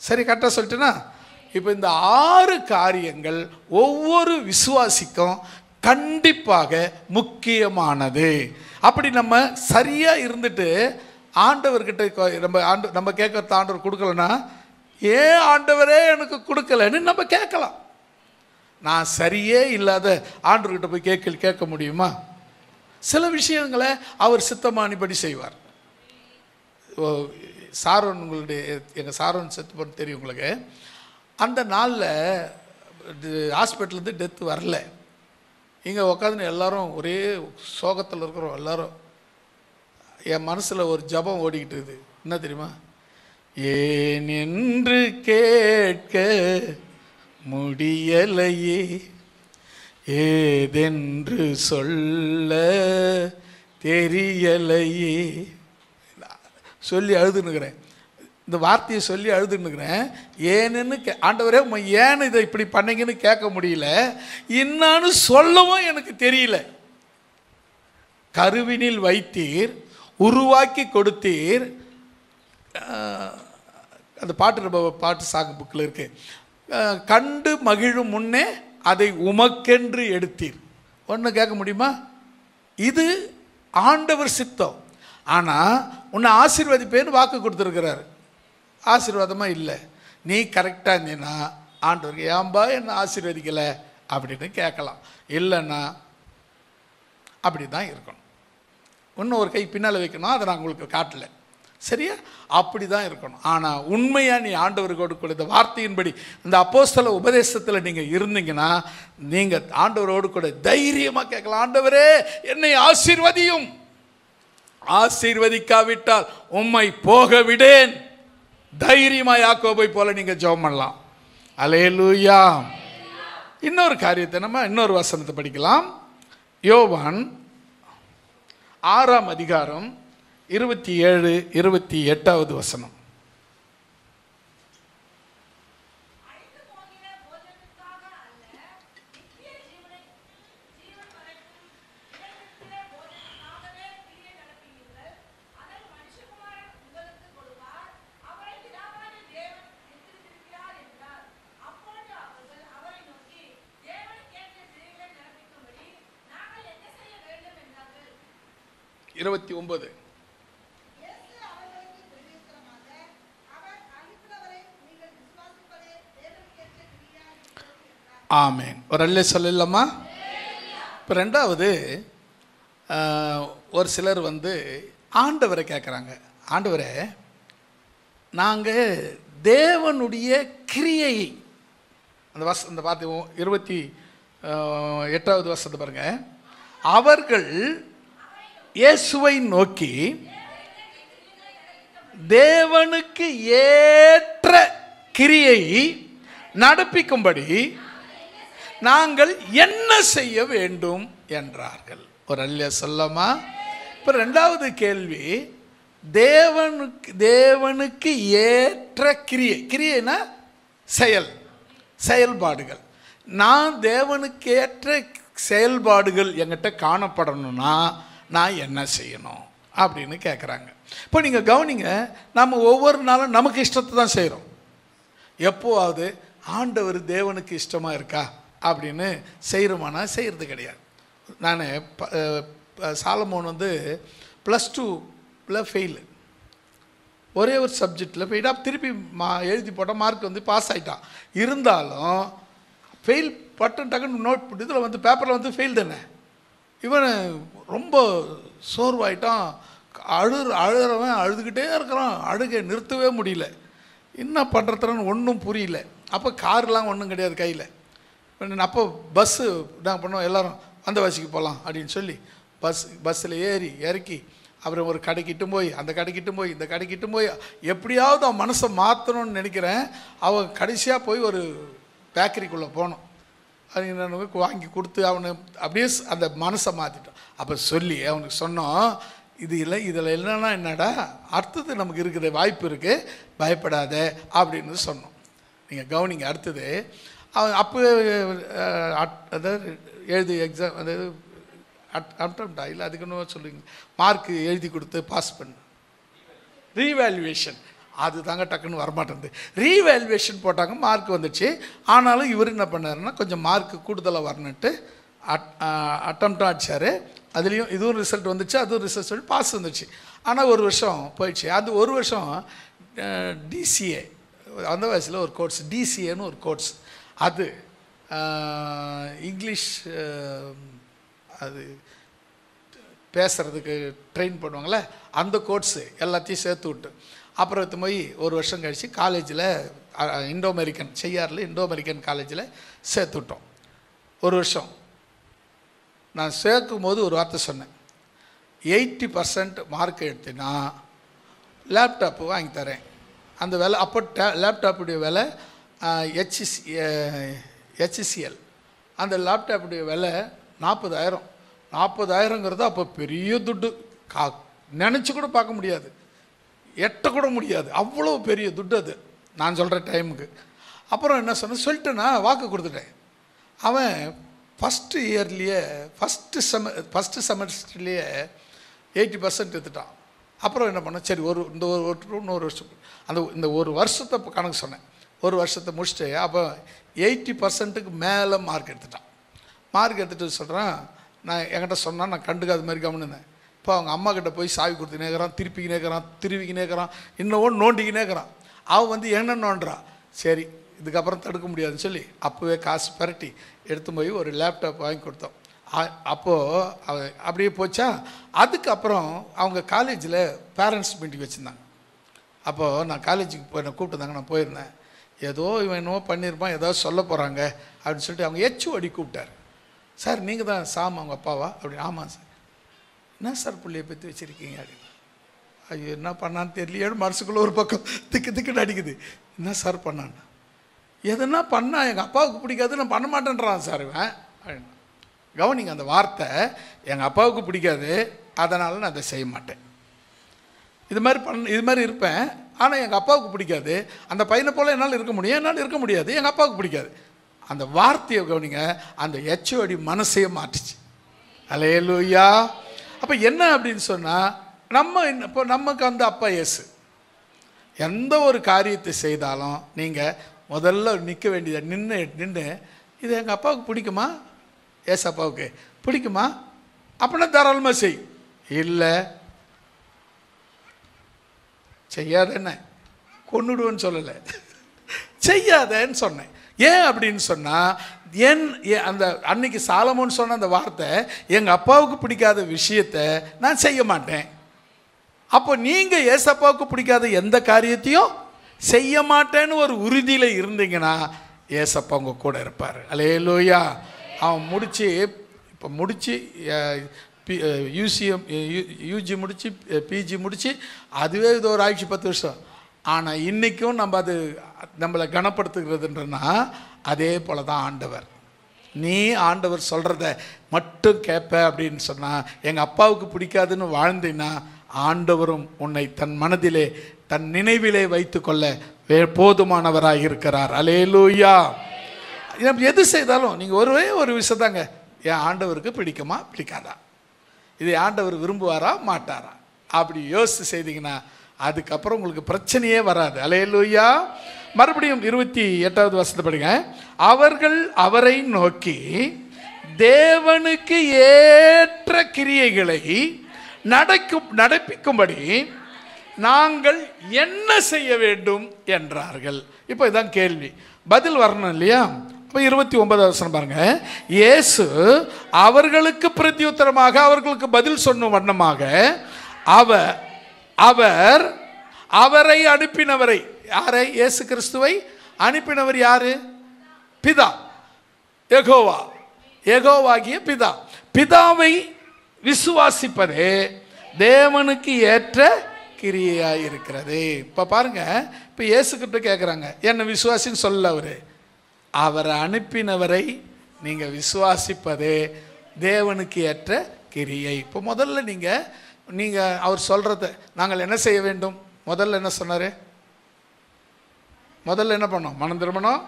Speaker 1: சரி, கரெக்டாக சொல்லிட்டேன்னா? இப்போ இந்த 6 காரியங்கள் ஒவ்வொரு விசுவாசிக்கும் கண்டிப்பாக முக்கியமானது. அப்படி நம்ம சரியாக இருந்துட்டு ஆண்டவர்கிட்ட நம்ம கேட்கறது ஆண்டவர் கொடுக்கலன்னா, ஏன் ஆண்டவரே எனக்கு கொடுக்கலன்னு நம்ம கேட்கலாம். நான் சரியே இல்லாத ஆண்டவர்கிட்ட போய் கேட்க முடியுமா? சில விஷயங்களை அவர் சித்தமானிபடி செய்வார். சாரோன், உங்களுடைய எங்கள் சாரோன் செத்து போன தெரியும் உங்களுக்கு. அந்த நாளில் ஹாஸ்பிட்டல்லேருந்து டெத்து வரல. இங்கே உட்காந்து எல்லோரும் ஒரே சோகத்தில் இருக்கிறோம். எல்லோரும் என் மனசில் ஒரு ஜபம் ஓடிக்கிட்டு இருக்குது. என்ன தெரியுமா? ஏன் என்று கேட்க முடியலையே, ஏதென்று சொல்ல தெரியலையே சொல்லி அழுதுன்னுக்கிறேன். இந்த வார்த்தையை சொல்லி அழுதுன்னுக்கிறேன். ஏன்னு ஆண்டவரே ஏன்னு இதை இப்படி பண்ணீங்கன்னு கேட்க முடியல, என்னான்னு சொல்லவும் எனக்கு தெரியல. கருவினில் வைத்தீர், உருவாக்கி கொடுத்தீர். அந்த பாட்டு சாங் புக்கில் இருக்கு. கண்டு மகிழும் முன்னே அதை உமக்கென்று எடுத்தீர். ஒன்று கேட்க முடியுமா? இது ஆண்டவர் சித்தம். ஆனால் உன்னை ஆசீர்வதிப்பேன்னு வாக்கு கொடுத்துருக்கிறார். ஆசீர்வாதமாக இல்லை. நீ கரெக்டாக இருந்தீன்னா ஆண்டவருக்கு ஏன்பா என்ன ஆசீர்வதிக்கலை அப்படின்னு கேட்கலாம். இல்லைன்னா அப்படி தான் இருக்கணும். இன்னும் ஒரு கை பின்னால் வைக்கணும், அதை நான் உங்களுக்கு காட்டலை. சரியா? அப்படி தான் இருக்கணும். ஆனால் உண்மையாக நீ ஆண்டவருக்கு கொடுக்கக்கூடிய இந்த வார்த்தையின்படி இந்த அப்போஸ்தல உபதேசத்தில் நீங்கள் இருந்தீங்கன்னா நீங்கள் ஆண்டவரோடு கூட தைரியமாக கேட்கலாம். ஆண்டவரே என்னை ஆசீர்வதியும், ஆசீர்வதிக்காவிட்டால் உம்மை போக விடேன். தைரியமாக யாக்கோபை போல நீங்கள் ஜெபம் பண்ணலாம். அல்லேலூயா. இன்னொரு காரியத்தை நம்ம இன்னொரு வசனத்தை படிக்கலாம். யோவான் 6ஆம் அதிகாரம் 27, 28வது வசனம். ஆமென். ஒரு அல்லே சொல்லலாமா? இப்போ ரெண்டாவது, ஒரு சிலர் ஆண்டவரை கேட்குறாங்க. ஆண்டவரே, நாங்கள் தேவனுடைய கிரியையை, அந்த வார்த்தை 28வது வசனத்தை பாருங்க. அவர்கள் இயேசுவை நோக்கி தேவனுக்கு ஏற்ற கிரியை நடப்பிக்கும்படி நாங்கள் என்ன செய்ய வேண்டும் என்றார்கள். ஒரு அல்லே சொல்லமா? இப்போ ரெண்டாவது கேள்வி, தேவனுக்கு ஏற்ற கிரியை. கிரியைனா செயல்பாடுகள். நான் தேவனுக்கு ஏற்ற செயல்பாடுகள் என்கிட்ட காணப்படணும்னா நான் என்ன செய்யணும் அப்படின்னு கேட்குறாங்க. இப்போ நீங்கள் கவனிங்க, நம்ம ஒவ்வொரு நாளும் நமக்கு இஷ்டத்தை தான் செய்கிறோம். எப்போவாவது ஆண்டவர் தேவனுக்கு இஷ்டமாக இருக்கா அப்படின்னு செய்கிறோமானா செய்கிறது கிடையாது. நான் சாலமோன் +2 ஃபெயிலு, ஒரே ஒரு சப்ஜெக்டில் ஃபெயிலாக திருப்பி எழுதி போட்டால் மார்க் பாஸ் ஆகிட்டான். இருந்தாலும் ஃபெயில் டக்குன்னு நோட் போட்டு இதில் பேப்பரில் ஃபெயில் தானே. இவன் ரொம்ப சோர்வாயிட்டான். அழுகிறவன் அழுதுகிட்டே இருக்கிறான். அழுக நிறுத்தவே முடியல. என்ன பண்ணுறதுன்னு ஒன்றும் புரியல. அப்போ கார்லாம் ஒன்றும் கிடையாது கையில். அப்போ பஸ்ஸு நாங்கள் பண்ணோம், எல்லோரும் வந்தவாசிக்கு போகலாம் அப்படின்னு சொல்லி பஸ்ஸில் இறக்கி அப்புறம் ஒரு கடைக்கிட்டும் போய் அந்த கடைக்கிட்டும் போய் இந்த கடைக்கிட்டும் போய் எப்படியாவது அவன் மனசை மாற்றணும்னு நினைக்கிறேன். அவன் கடைசியாக போய் ஒரு பேக்கரிக்குள்ளே போனோம். அது வாங்கி கொடுத்து அவனை அப்படியே அந்த மனசை மாற்றிட்டான். அப்போ சொல்லி அவனுக்கு சொன்னோம், இது இல்லை, இதில் இல்லைன்னா என்னடா அடுத்தது நமக்கு இருக்குது, வாய்ப்பு இருக்குது, பயப்படாத அப்படின்னு சொன்னோம். நீங்கள் கவனிங்க. அடுத்தது அவன் அப்போ அதாவது எழுதி எக்ஸாம், அதாவது அட்டம்ப்டா இல்லை, அதுக்கு இன்னும் சொல்லுவீங்க, மார்க்கு எழுதி கொடுத்து பாஸ் பண்ண ரீவேல்யூவேஷன், அது தாங்க டக்குன்னு வரமாட்டேங்குது. ரீவேல்யூவேஷன் போட்டாங்க, மார்க் வந்துச்சு. ஆனாலும் இவர் என்ன பண்ணாருன்னா கொஞ்சம் மார்க்கு கூடுதலாக வரணுன்ட்டு அட்டம்ப்டும் அடித்தார். அதுலேயும் இதுவும் ரிசல்ட் வந்துச்சு, அதுவும் ரிசல்ட் சொல்லி பாஸ் வந்துச்சு. ஆனால் ஒரு வருஷம் போயிடுச்சு. அது ஒரு வருஷம் டிசிஏ, அந்த வயசில் ஒரு கோர்ஸ், டிசிஏன்னு ஒரு கோர்ஸ், அது இங்கிலீஷ் அது பேசுகிறதுக்கு ட்ரெயின் பண்ணுவாங்களே, அந்த கோர்ஸு எல்லாத்தையும் சேர்த்து விட்டு அப்புறம் போய் ஒரு வருஷம் கழித்து காலேஜில் இண்டோ அமெரிக்கன், செய்யாரில் இண்டோ அமெரிக்கன் காலேஜில் சேர்த்து விட்டோம். ஒரு வருஷம் நான் சேர்க்கும் போது ஒரு வார்த்தை சொன்னேன், 80% மார்க் எடுத்தினா லேப்டாப்பு வாங்கி தரேன். அந்த விலை அப்போ லேப்டாப்புடைய விலை HCL, அந்த லேப்டாப்புடைய விலை 40,000. 40,000ங்கிறது அப்போ பெரிய துட்டு, நினச்சி கூட பார்க்க முடியாது, எட்டக்கூட முடியாது, அவ்வளோ பெரிய துட்டு அது நான் சொல்கிற டைமுக்கு. அப்புறம் என்ன சொன்னேன், சொல்லிட்டேன்னா வாக்கு கொடுத்துட்டேன். அவன் ஃபஸ்ட்டு இயர்லேயே ஃபஸ்ட்டு செமஸ்டர்லேயே 80% எடுத்துட்டான். அப்புறம் என்ன பண்ணேன், சரி இன்னொரு வருஷம், இந்த ஒரு வருஷத்தை கணக்கு சொன்னேன், ஒரு வருஷத்தை முடிச்சுட்டு அப்போ 80%க்கு மேலே மார்க் எடுத்துட்டான். மார்க் எடுத்துகிட்டு சொல்கிறேன், நான் என்கிட்ட சொன்னால் நான் கண்டுக்காத மாதிரி கவனினேன். இப்போ அவங்க அம்மா கிட்ட போய் சாவி கொடுத்து நேக்கிறான், திருப்பிக்கு நேக்கிறான், இன்னும் நோண்டிக்கு நேக்கிறான். அவன் வந்து என்ன நோண்டுறா, சரி இதுக்கப்புறம் தடுக்க முடியாதுன்னு சொல்லி அப்போவே காசு பரட்டி எடுத்து போய் ஒரு லேப்டாப் வாங்கி கொடுத்தோம். அப்போது அப்படியே போச்சா. அதுக்கப்புறம் அவங்க காலேஜில் பேரண்ட்ஸ் மீட்டிங் வச்சுருந்தாங்க. அப்போது நான் காலேஜுக்கு என்னை கூப்பிட்டுருந்தாங்க, நான் போயிருந்தேன். ஏதோ இவன் என்னவோ பண்ணியிருப்பான், ஏதோ சொல்ல போகிறாங்க அப்படின்னு சொல்லிட்டு அவங்க HOD கூப்பிட்டார். சார் நீங்கள் தான் சாம் அவங்க அப்பாவா அப்படி? ஆமாம் சார். என்ன சார் பிள்ளையை பற்றி வச்சுருக்கீங்க அப்படின்னு. ஐயோ என்ன பண்ணான்னு தெரியலையே, மனசுக்குள்ளே ஒரு பக்கம் திக்குன்னு அடிக்குது. என்ன சார் பண்ணான்னு, எதுனா பண்ணால் எங்கள் அப்பாவுக்கு பிடிக்காது, நான் பண்ண மாட்டேன்றான் சார் இவன் அப்படின்னு. கவனிங்க அந்த வார்த்தை, எங்கள் அப்பாவுக்கு பிடிக்காது அதனால் நான் அதை செய்ய மாட்டேன், இது மாதிரி இருப்பேன், ஆனால் எங்கள் அப்பாவுக்கு பிடிக்காது, அந்த பையனை போல் என்னால் இருக்க முடியும், என்னால் இருக்க முடியாது, எங்கள் அப்பாவுக்கு பிடிக்காது. அந்த வார்த்தையை கவனிங்க, அந்த HOD மனசையே மாட்டுச்சு. அல்லேலூயா. அப்போ என்ன அப்படின்னு சொன்னால், இப்போ நமக்கு அந்த அப்பா இயேசு. எந்த ஒரு காரியத்தை செய்தாலும் நீங்கள் முதல்ல நிற்க வேண்டியதை நின்று இது எங்கள் அப்பாவுக்கு பிடிக்குமா, ஏசு அப்பாவுக்கு பிடிக்குமா அப்படின்னா தாராளமாக செய், இல்லை செய்யாத, என்ன கொன்னுடுவேன்னு சொல்லலை, செய்யாதன்னு சொன்னேன். ஏன் அப்படின்னு சொன்னால், அந்த அன்னைக்கு சாலமோன் சொன்ன அந்த வார்த்தை, எங்கள் அப்பாவுக்கு பிடிக்காத விஷயத்தை நான் செய்ய மாட்டேன். அப்போ நீங்கள் ஏசப்பாவுக்கு பிடிக்காத எந்த காரியத்தையும் செய்ய மாட்டேன்னு ஒரு உறுதியில் இருந்தீங்கன்னா ஏசப்பா உங்கள் கூட இருப்பார். அல்லேலூயா. அவன் முடித்து UG முடித்து PG முடித்து அதுவே இது ஒரு 10 வருஷம். ஆனால் இன்றைக்கும் நம்மளை கனப்படுத்துகிறதுன்றனா அதே போல் தான் ஆண்டவர். நீ ஆண்டவர் சொல்கிறத மட்டும் கேட்ப அப்படின்னு சொன்னால், எங்கள் அப்பாவுக்கு பிடிக்காதுன்னு வாழ்ந்தீன்னா ஆண்டவரும் உன்னை தன் மனதிலே தன் நினைவிலே வைத்து கொள்ள போதுமானவராக இருக்கிறார். அல்லேலூயா. எது செய்தாலும் நீங்கள் ஒரே ஒரு விஷயத்தாங்க, என் ஆண்டவருக்கு பிடிக்குமா பிடிக்காதா, இதை ஆண்டவர் விரும்புவாரா மாட்டாரா அப்படி யோசித்து செய்தீங்கன்னா அதுக்கப்புறம் உங்களுக்கு பிரச்சனையே வராது. அல்லேலூயா. மறுபடியும் 28வது வசனத்தை படிங்க. அவர்கள் அவரை நோக்கி தேவனுக்கு ஏற்ற கிரியைகளை நடப்பிக்கும்படி நாங்கள் என்ன செய்ய வேண்டும் என்றார்கள். இப்போ இதான் கேள்வி, பதில் வரணும் இல்லையா? இப்போ 29வது வசனம் பாருங்க. இயேசு அவர்களுக்கு பிரதியுத்தரமாக, அவர்களுக்கு பதில் சொன்ன வண்ணமாக, அவர் அவரை அனுப்பினவரை, யாரை? இயேசு கிறிஸ்துவை அனுப்பினவர் யாரு? பிதா, யெகோவாகிய பிதா. பிதாவை விசுவாசிப்பதே தேவனுக்கு ஏற்ற கிரியையாக இருக்கிறது. இப்போ பாருங்க, இப்போ இயேசுக்கிட்ட கேட்குறாங்க, என்ன விசுவாசின்னு சொல்ல, அவரை அனுப்பினவரை நீங்கள் விசுவாசிப்பதே தேவனுக்கு ஏற்ற கிரியை. இப்போ முதல்ல நீங்கள் நீங்கள் அவர் சொல்கிறத நாங்கள் என்ன செய்ய வேண்டும்? முதல்ல என்ன சொன்னார்? முதல்ல என்ன பண்ணோம்? மனம் திரும்பணும்,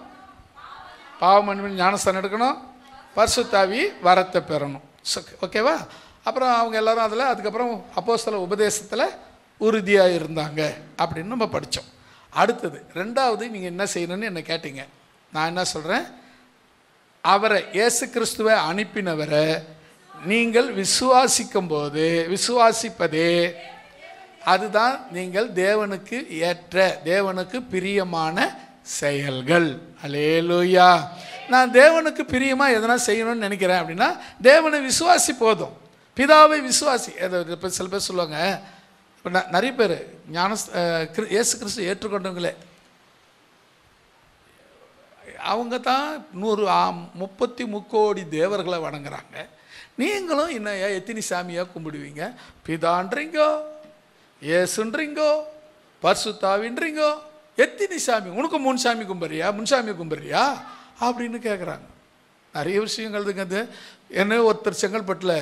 Speaker 1: பாவ மன்னிப்பு, ஞானஸ்தானம் எடுக்கணும், பரிசுத்த ஆவி வரத்தை பெறணும். ஓகேவா? அப்புறம் அவங்க எல்லாரும் அதில் அதுக்கப்புறம் அப்போஸ்தல உபதேசத்தில் உறுதியாக இருந்தாங்க அப்படின்னு நம்ம படித்தோம். அடுத்தது ரெண்டாவது நீங்கள் என்ன செய்யணும்னு என்ன கேட்டீங்க. நான் என்ன சொல்கிறேன்? அவரை, இயேசு கிறிஸ்துவை அனுப்பினவரை நீங்கள் விசுவாசிக்கும் போது, விசுவாசிப்பதே அதுதான் நீங்கள் தேவனுக்கு ஏற்ற, தேவனுக்கு பிரியமான செயல்கள். அல்லேலூயா. நான் தேவனுக்கு பிரியமாக எதனா செய்யணும்னு நினைக்கிறேன் அப்படின்னா தேவனை விசுவாசி போதும், பிதாவை விசுவாசி. இப்போ சில பேர் சொல்லுவாங்க, இப்போ நிறைய பேர் இயேசு கிறிஸ்து ஏற்றுக்கொண்டவங்களே அவங்க தான் 130 கோடி தேவர்களை வணங்குறாங்க. நீங்களும் என்னையா எத்தனை சாமியாக கும்பிடுவீங்க? பிதான்றீங்கோ, இயேசுன்றீங்கோ, பரிசுத்தாவின்றீங்கோ, எத்தனை சாமி? உனக்கு 3 சாமி கும்பிட்றியா, முன்சாமி கும்பிட்றியா அப்படின்னு கேட்குறாங்க. நிறைய விஷயங்கள் இருக்குது. என்ன ஒருத்தர் செங்கல்பட்டில்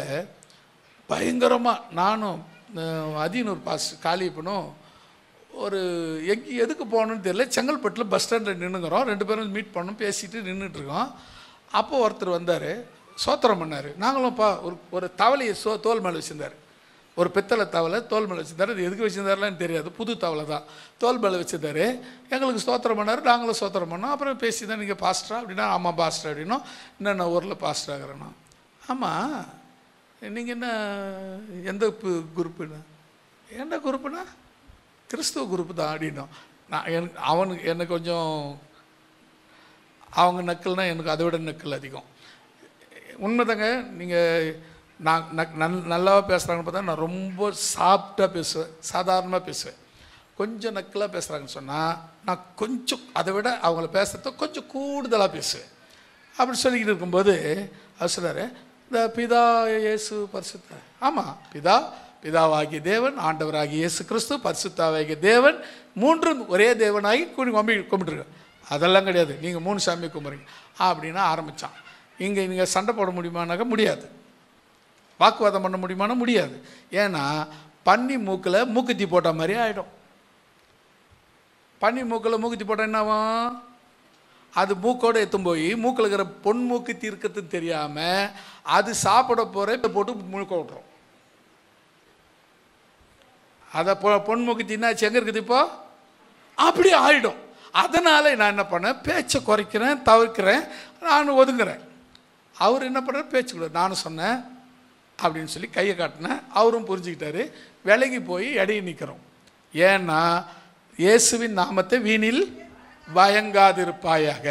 Speaker 1: பயங்கரமாக, நானும் அதினூர் பாஸ் காலியப்பனும் ஒரு எதுக்கு போகணுன்னு தெரியல, செங்கல்பட்டில் பஸ் ஸ்டாண்டில் நின்றுங்கிறோம். 2 பேரும் மீட் பண்ணோம், பேசிட்டு நின்றுட்டுருக்கோம். அப்போது ஒருத்தர் வந்தார், சோத்திரம் பண்ணார். நாங்களும் ஒரு தவளையை தோல் மேலே வச்சுருந்தார், ஒரு பித்தளை தவளை தோல் மேலே வச்சுருந்தார். அது எதுக்கு வச்சுருந்தாருலாம் தெரியாது, புது தவளை தான், தோல் மேலே வச்சுருந்தார். எங்களுக்கு ஸ்தோத்திரம் பண்ணார், நாங்களும் ஸ்தோத்திரம் பண்ணோம். அப்புறம் பேசி தான், நீங்கள் பாஸ்டரா அப்படின்னா, ஆமாம் பாஸ்டர் அப்படின்னோம். என்னென்ன ஊரில் பாஸ்டர் ஆகிறேன்னா, ஆமாம் நீங்கள் என்ன எந்த குரூப்புன்னு, எந்த குரூப்புன்னா கிறிஸ்துவ குரூப்பு தான் அப்படின்னோம். அவனுக்கு எனக்கு கொஞ்சம் அவங்க நக்கல்னா எனக்கு அதை விட நக்கல் அதிகம். உண்மைதாங்க. நீங்கள் நான் நல்லா பேசுகிறாங்கன்னு பார்த்தா நான் ரொம்ப சாஃப்டாக பேசுவேன், சாதாரணமாக பேசுவேன். கொஞ்சம் நக்கலாக பேசுகிறாங்கன்னு சொன்னால் நான் கொஞ்சம் அதை விட அவங்கள பேசுகிறத கொஞ்சம் கூடுதலாக பேசுவேன். அப்படி சொல்லிக்கிட்டு இருக்கும்போது அவர் சொல்கிறார், இந்த பிதா இயேசு பரிசுத்த, ஆமாம் பிதாவாகிய தேவன், ஆண்டவராகிய இயேசு கிறிஸ்து, பரிசுத்தாவாகிய தேவன், 3 ஒரே தேவனாகி கும்பிட்டுருக்க. அதெல்லாம் கிடையாது, நீங்கள் 3 சாமி கும்பிட்றீங்க அப்படின்னா ஆரம்பித்தான். இங்கே நீங்கள் சண்டை போட முடியுமானாக்க முடியாது, வாக்குவாதம் பண்ண முடியுமானா முடியாது. ஏன்னா பன்னி மூக்கில் மூக்குத்தி போட்ட மாதிரி ஆகிடும். பன்னி மூக்கில் மூக்குத்தி போட்டால் என்னவாம்? அது மூக்கோடு எத்தும் போய் மூக்கில் இருக்கிற பொன் மூக்குத்தி இருக்கிறதுன்னு தெரியாமல் அது சாப்பிட போகிற போட்டு மூக்க விட்றோம். அதை பொன் மூக்குத்தி என்னாச்சு, எங்கே இருக்குது இப்போ? அப்படி ஆகிடும். அதனால் நான் என்ன பண்ணேன், பேச்சை குறைக்கிறேன், தவிர்க்கிறேன், நான் ஒதுங்குறேன். அவர் என்ன பண்ணுறாரு, பேச்சு கூட நானும் சொன்னேன் அப்படின்னு சொல்லி கையை காட்டினேன். அவரும் புரிஞ்சுக்கிட்டாரு. விலகி போய் இடையே நிற்கிறோம். ஏன்னா இயேசுவின் நாமத்தை வீணில் வயங்காதிருப்பாயாக.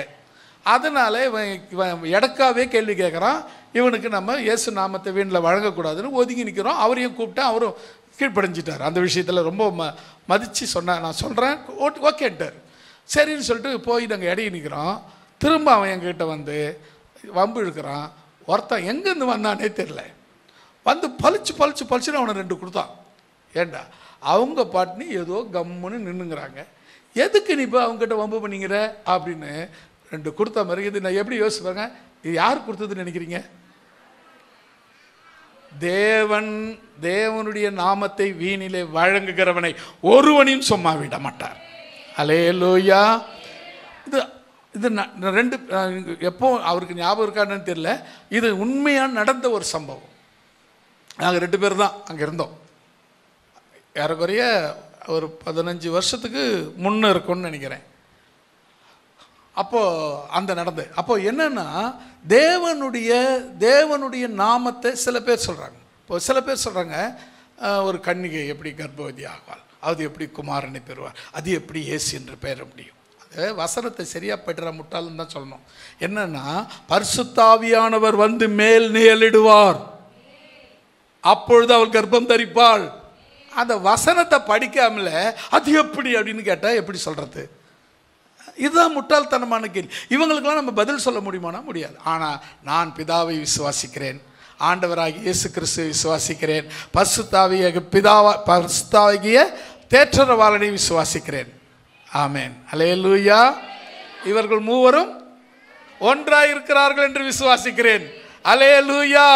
Speaker 1: அதனால் இவன் எடக்காவே கேள்வி கேட்குறான். இவனுக்கு நம்ம இயேசு நாமத்தை வீணில் வழங்கக்கூடாதுன்னு ஒதுங்கி நிற்கிறோம். அவரையும் கூப்பிட்டேன், அவரும் கீழ்ப்படைஞ்சிட்டார். அந்த விஷயத்தில் ரொம்ப மதித்து சொன்னேன். நான் சொல்கிறேன் ஓகேன்ட்டார். சரின்னு சொல்லிட்டு போய் நாங்கள் இடையே நிற்கிறோம். திரும்ப அவன் என்கிட்ட வந்து வம்பு இழுக்கிறான். ஒருத்தன் எங்கேருந்து வந்தானே தெரில, வந்து பளிச்சுன்னு அவனை 2 கொடுத்தான். ஏண்டா அவங்க பாட்டுன்னு ஏதோ கம்முன்னு நின்றுங்கிறாங்க, எதுக்கு நீ இப்போ அவங்ககிட்ட வம்பு பண்ணிக்கிற அப்படின்னு 2 கொடுத்த மாதிரி. இது நான் எப்படி யோசிப்பாங்க, இது யார் கொடுத்ததுன்னு நினைக்கிறீங்க? தேவனுடைய நாமத்தை வீணிலே வழங்குகிறவனை ஒருவனையும் சும்மா விட மாட்டார். அல்லேலூயா. இது 2 எப்போ அவருக்கு ஞாபகம் இருக்கான்னு தெரியல, இது உண்மையாக நடந்த ஒரு சம்பவம். நாங்கள் 2 பேர் தான் அங்கே இருந்தோம். ஏறக்குறைய ஒரு 15 வருஷத்துக்கு முன்னே இருக்கும்னு நினைக்கிறேன். அப்போது அந்த நடந்து அப்போது என்னென்னா தேவனுடைய நாமத்தை சில பேர் சொல்கிறாங்க. இப்போ சில பேர் சொல்கிறாங்க, ஒரு கன்னிகை எப்படி கர்ப்பவதி ஆவாள், அது எப்படி குமாரனை பெறுவார், அது எப்படி இயேசு என்று பெற முடியும். அது வசனத்தை சரியாக பெற்ற முட்டாள்னு தான் சொல்லணும். என்னென்னா பரிசுத்தாவியானவர் வந்து மேல் நிழலிடுவார், அப்பொழுது அவள் கர்ப்பம் தரிப்பாள். அந்த வசனத்தை படிக்காமல அது எப்படி அப்படின்னு கேட்டால் எப்படி சொல்கிறது? இதுதான் முட்டாள்தனமான கேள்வி. இவங்களுக்கெல்லாம் நம்ம பதில் சொல்ல முடியுமானா முடியாது. ஆனால் நான் பிதாவை விசுவாசிக்கிறேன், ஆண்டவராகிய இயேசு கிறிஸ்துவை விசுவாசிக்கிறேன், பரிசுத்தாகிய தேற்றரவாளனை விசுவாசிக்கிறேன். ஆமென். அல்லேலூயா. இவர்கள் 3 ஒன்றாய் இருக்கிறார்கள் என்று விசுவாசிக்கிறேன். அல்லேலூயா.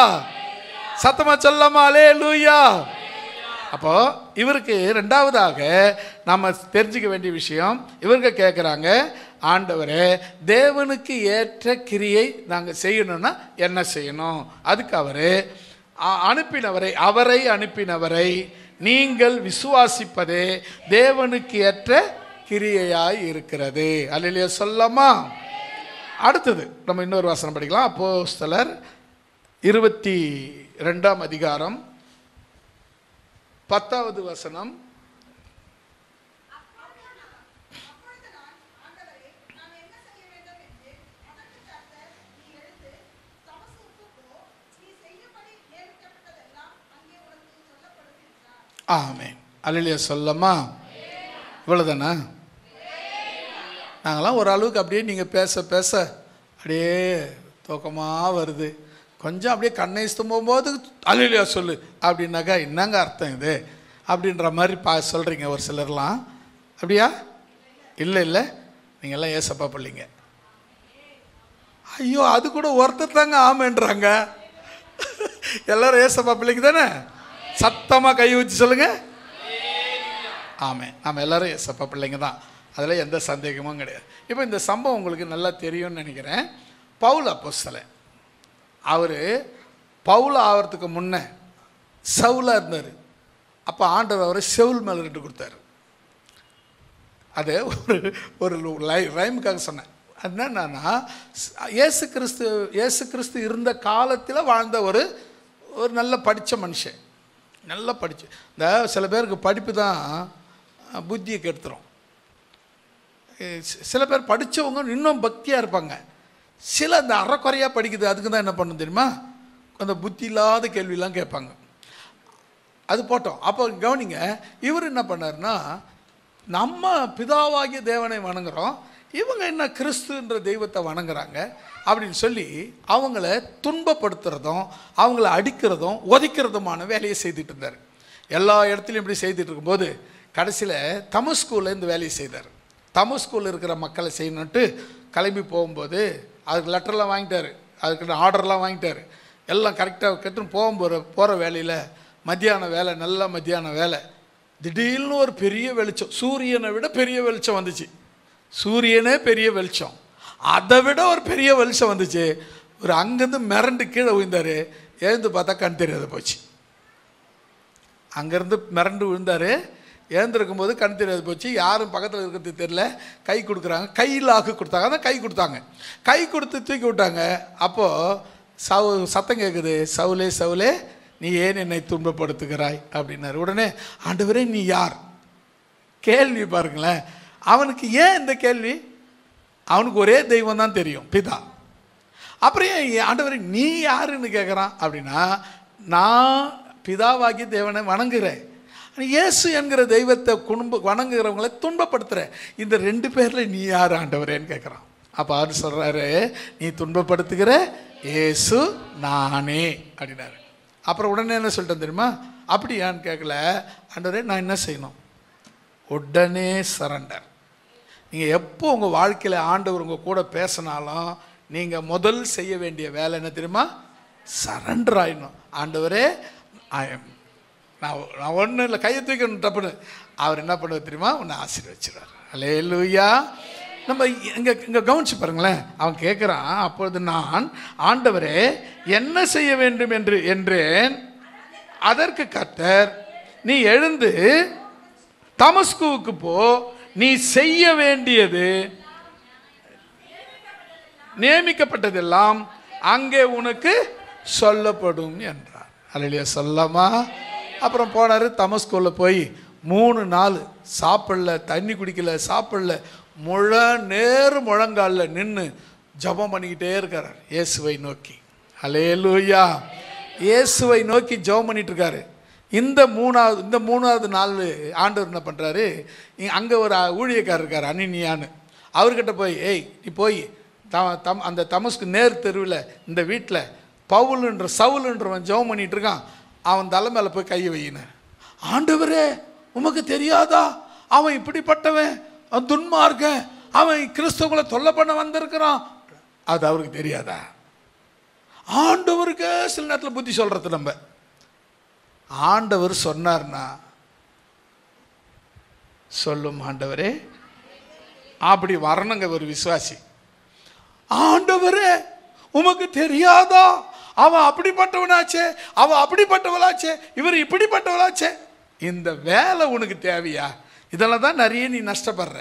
Speaker 1: சத்தமா சொல்லமா? அல்லேலூயா. அப்போ இவருக்கு ரெண்டாவதாக நம்ம தெரிஞ்சுக்க வேண்டிய விஷயம், இவருக்கு கேட்குறாங்க, ஆண்டவரே தேவனுக்கு ஏற்ற கிரியை நாங்கள் செய்யணும்னா என்ன செய்யணும்? அதுக்கு அவரை அனுப்பினவரை நீங்கள் விசுவாசிப்பதே தேவனுக்கு ஏற்ற கிரியையாய் இருக்கிறது. அல்லேலூயா சொல்லமா? அடுத்தது நம்ம இன்னொரு வசனம் படிக்கலாம். அப்போஸ்தலர் 22ஆம் அதிகாரம் 10வது வசனம். ஆமென். அல்லேலூயா சொல்லமா? இவ்வளவுதானா? நாங்களாம் ஒரு அளவுக்கு அப்படியே நீங்கள் பேச பேச அப்படியே தூக்கமாக வருது. கொஞ்சம் அப்படியே கண்ணை போகும்போது அல்லேலூயா சொல்லு அப்படின்னாக்கா என்னங்க அர்த்தம் இது அப்படின்ற மாதிரி சொல்கிறீங்க ஒரு சிலர்லாம். அப்படியா? இல்லை நீங்கள்லாம் ஏசப்பா பிள்ளைங்க. ஐயோ, அது கூட ஒருத்தர் தாங்க ஆமேன்றாங்க. எல்லாரும் ஏசப்பா பிள்ளைங்க தானே? சத்தமாக கை வச்சு சொல்லுங்க. ஆமென். நம்ம எல்லாரும் ஏசப்பா பிள்ளைங்க தான், அதில் எந்த சந்தேகமும் கிடையாது. இப்போ இந்த சம்பவம் உங்களுக்கு நல்லா தெரியும்னு நினைக்கிறேன். பவுல் அப்போஸ்தலன், அவர் பவுல் ஆகிறதுக்கு முன்னே சவுலாக இருந்தார். அப்போ ஆண்டவர் அவரை செவுல் மேலே ரெண்டு கொடுத்தாரு. அது ஒரு ரைமுக்காக சொன்னேன். என்னன்னா, இயேசு கிறிஸ்து இருந்த காலத்தில் வாழ்ந்த ஒரு நல்ல படித்த மனுஷன், நல்லா படிச்சு. இந்த சில பேருக்கு படிப்பு தான் புத்தியை கெடுத்துரும். சில பேர் படித்தவங்க இன்னும் பக்தியாக இருப்பாங்க. சில அந்த அறக்குறையாக படிக்குது, அதுக்கு தான் என்ன பண்ணணும் தெரியுமா? அந்த புத்தி இல்லாத கேள்வியெல்லாம் கேட்பாங்க. அது போட்டோம். அப்போ கவனிங்க, இவர் என்ன பண்ணார்னா, நம்ம பிதாவாகிய தேவனை வணங்குகிறோம், இவங்க என்ன கிறிஸ்துன்ற தெய்வத்தை வணங்குறாங்க அப்படின்னு சொல்லி அவங்கள துன்பப்படுத்துறதும் அவங்கள அடிக்கிறதும் உதைக்கிறதுமான வேலையை செய்துட்டு இருந்தார். எல்லா இடத்துலையும் இப்படி செய்துட்டு இருக்கும்போது கடைசியில் தமஸ்கூவில் இந்த வேலையை செய்தார். தமஸ்கூவில் இருக்கிற மக்களை செய்யணுன்ட்டு கிளம்பி போகும்போது அதுக்கு லெட்டர்லாம் வாங்கிட்டார், அதுக்கு ஆர்டர்லாம் வாங்கிட்டார். எல்லாம் கரெக்டாக கெட்டுன்னு போகிற வேலையில் மத்தியான வேலை, நல்ல மத்தியான வேலை, திடீர்னு ஒரு பெரிய வெளிச்சம், சூரியனை விட பெரிய வெளிச்சம் வந்துச்சு. சூரியனே பெரிய வெளிச்சம், அதை விட ஒரு பெரிய வெளிச்சம் வந்துச்சு. ஒரு அங்கேருந்து மிரண்டு கீழே விழுந்தார். எழுந்து பார்த்தா கண் தெரியாத போச்சு. அங்கேருந்து மிரண்டு விழுந்தார். எழுந்திருக்கும் போது கண் தெரியாது போச்சு. யாரும் பக்கத்தில் இருக்கிறது தெரியல. கை கொடுக்குறாங்க, கையிலாக்கு கொடுத்தாங்க. அதான் கை கொடுத்தாங்க. கை கொடுத்து தூக்கி விட்டாங்க. அப்போது சத்தம் கேட்குது, சவுலே சவுலே நீ ஏன் என்னை துன்பப்படுத்துகிறாய் அப்படின்னாரு. உடனே ஆண்டவரே நீ யார்? கேள்வி பாருங்களேன். அவனுக்கு ஏன் இந்த கேள்வி? அவனுக்கு ஒரே தெய்வம் தான் தெரியும், பிதா. அப்புறம் ஏன் ஆண்டவரே நீ யாருன்னு கேட்குறான் அப்படின்னா, நான் பிதாவாகி தேவனை வணங்குகிறேன், இயேசு என்கிற தெய்வத்தை வணங்குகிறவங்களை துன்பப்படுத்துகிறேன். இந்த ரெண்டு பேரில் நீ யார் ஆண்டவரேன்னு கேட்குறான். அப்போ அவர் சொல்கிறாரு, நீ துன்பப்படுத்துகிற இயேசு நானே அப்படின்னாரு. அப்புறம் உடனே என்ன சொல்லிட்டேன் தெரியுமா? அப்படியான்னு கேட்கல. ஆண்டவரே நான் என்ன செய்யணும்? உடனே சரண்டர். நீங்கள் எப்போ உங்கள் வாழ்க்கையில் ஆண்டவர் உங்கள் கூட பேசினாலும் நீங்கள் முதல் செய்ய வேண்டிய வேலை என்ன தெரியுமா? சரண்டர் ஆகிடணும். ஆண்டவரே நான் ஒன்றும் இல்லை, கையை தூக்கணும் டப்புன்னு. அவர் என்ன பண்ணுவது தெரியுமா? உன்னை ஆசீர்வதிச்சிடுவார். அல்லேலூயா. நம்ம இங்கே கவனிச்சு பாருங்களேன். அவன் கேட்குறான், அப்பொழுது நான் ஆண்டவரே என்ன செய்ய வேண்டும் என்றேன். அதற்கு கர்த்தர், நீ எழுந்து தமஸ்குவுக்கு போ, நீ செய்ய வேண்டியது நியமிக்கப்பட்டதெல்லாம் அங்கே உனக்கு சொல்லப்படும் என்றார். அல்லேலூயா சொல்லமா? அப்புறம் போனார். தமஸ்குவில் போய் 3 நாள் சாப்பிடல, தண்ணி குடிக்கல, சாப்பிடல, முழங்காலில் நின்று ஜபம் பண்ணிக்கிட்டே இருக்கிறார் இயேசுவை நோக்கி. அல்லேலூயா. இயேசுவை நோக்கி ஜபம் பண்ணிட்டு இருக்காரு. இந்த மூணாவது நாள் ஆண்டவர் என்ன பண்ணுறாரு, அங்கே ஒரு ஊழியக்காரர் இருக்கார் அனினியான்னு. அவர்கிட்ட போய், ஏய் நீ போய் அந்த தமஸ்கு நேர் தெருவில் இந்த வீட்டில் சவுலுன்றவன் ஜெபம் பண்ணிட்டு இருக்கான், அவன் தலை மேலே போய் கையை வையினார். ஆண்டவரே உமக்கு தெரியாதா, அவன் இப்படிப்பட்டவன், அவன் துன்மார்க்கன், அவன் கிறிஸ்தவங்களை தொல்லை பண்ண வந்திருக்கிறான். அது அவருக்கு தெரியாதா? ஆண்டவருக்கு சில நேரத்தில் புத்தி சொல்கிறது. நம்ம ஆண்டவர் சொன்னார்னா சொல்லும் ஆண்டவரே அப்படி வரணுங்க ஒரு விசுவாசி. ஆண்டவரே உமக்கு தெரியாதா, அவன் அப்படிப்பட்டவனாச்சே, அவன் அப்படிப்பட்டவளாச்சே, இவர் இப்படிப்பட்டவளாச்சே. இந்த வேலை உனக்கு தேவையா? இதெல்லாம் தான் நிறைய நீ நஷ்டப்படுற.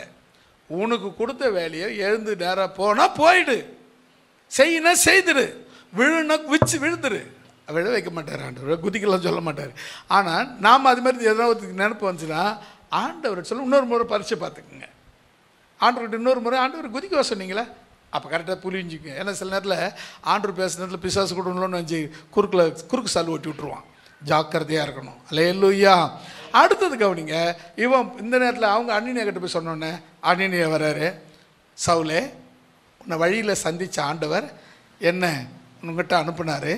Speaker 1: உனக்கு கொடுத்த வேலையை எழுந்து நேராக போனால் போயிடு, செய்யினா செய்துடு, விழுனா விழுந்துரு. விழ வைக்க மாட்டார் ஆண்டவர், குதிக்கலாம் சொல்ல மாட்டார். ஆனால் நாம் அது மாதிரி எதாவது நினைப்பு வந்துச்சுன்னா ஆண்டவர் சொல்ல இன்னொரு முறை பரிசை பார்த்துக்குங்க. ஆண்டவர்கிட்ட இன்னொரு முறை ஆண்டவர் குதிக்க சொன்னீங்களே, அப்போ கரெக்டாக புரிஞ்சுங்க. ஏன்னா சில நேரத்தில் ஆண்டவர் பேசுகிற நேரத்தில் பிசாசு கொடுக்கணும்னு வச்சு குறுக்கு சால் ஓட்டி விட்டுருவான். ஜாக்கிரதையாக இருக்கணும். அல்லேலூயா. அடுத்தது கவனிங்க, இவன் இந்த நேரத்தில் அவங்க அண்ணினியா கிட்ட போய் சொன்னோன்னே அண்ணினியா வர்றாரு. சவுலே, உன்னை வழியில் சந்தித்த ஆண்டவர் என்ன உங்ககிட்ட அனுப்புனார்.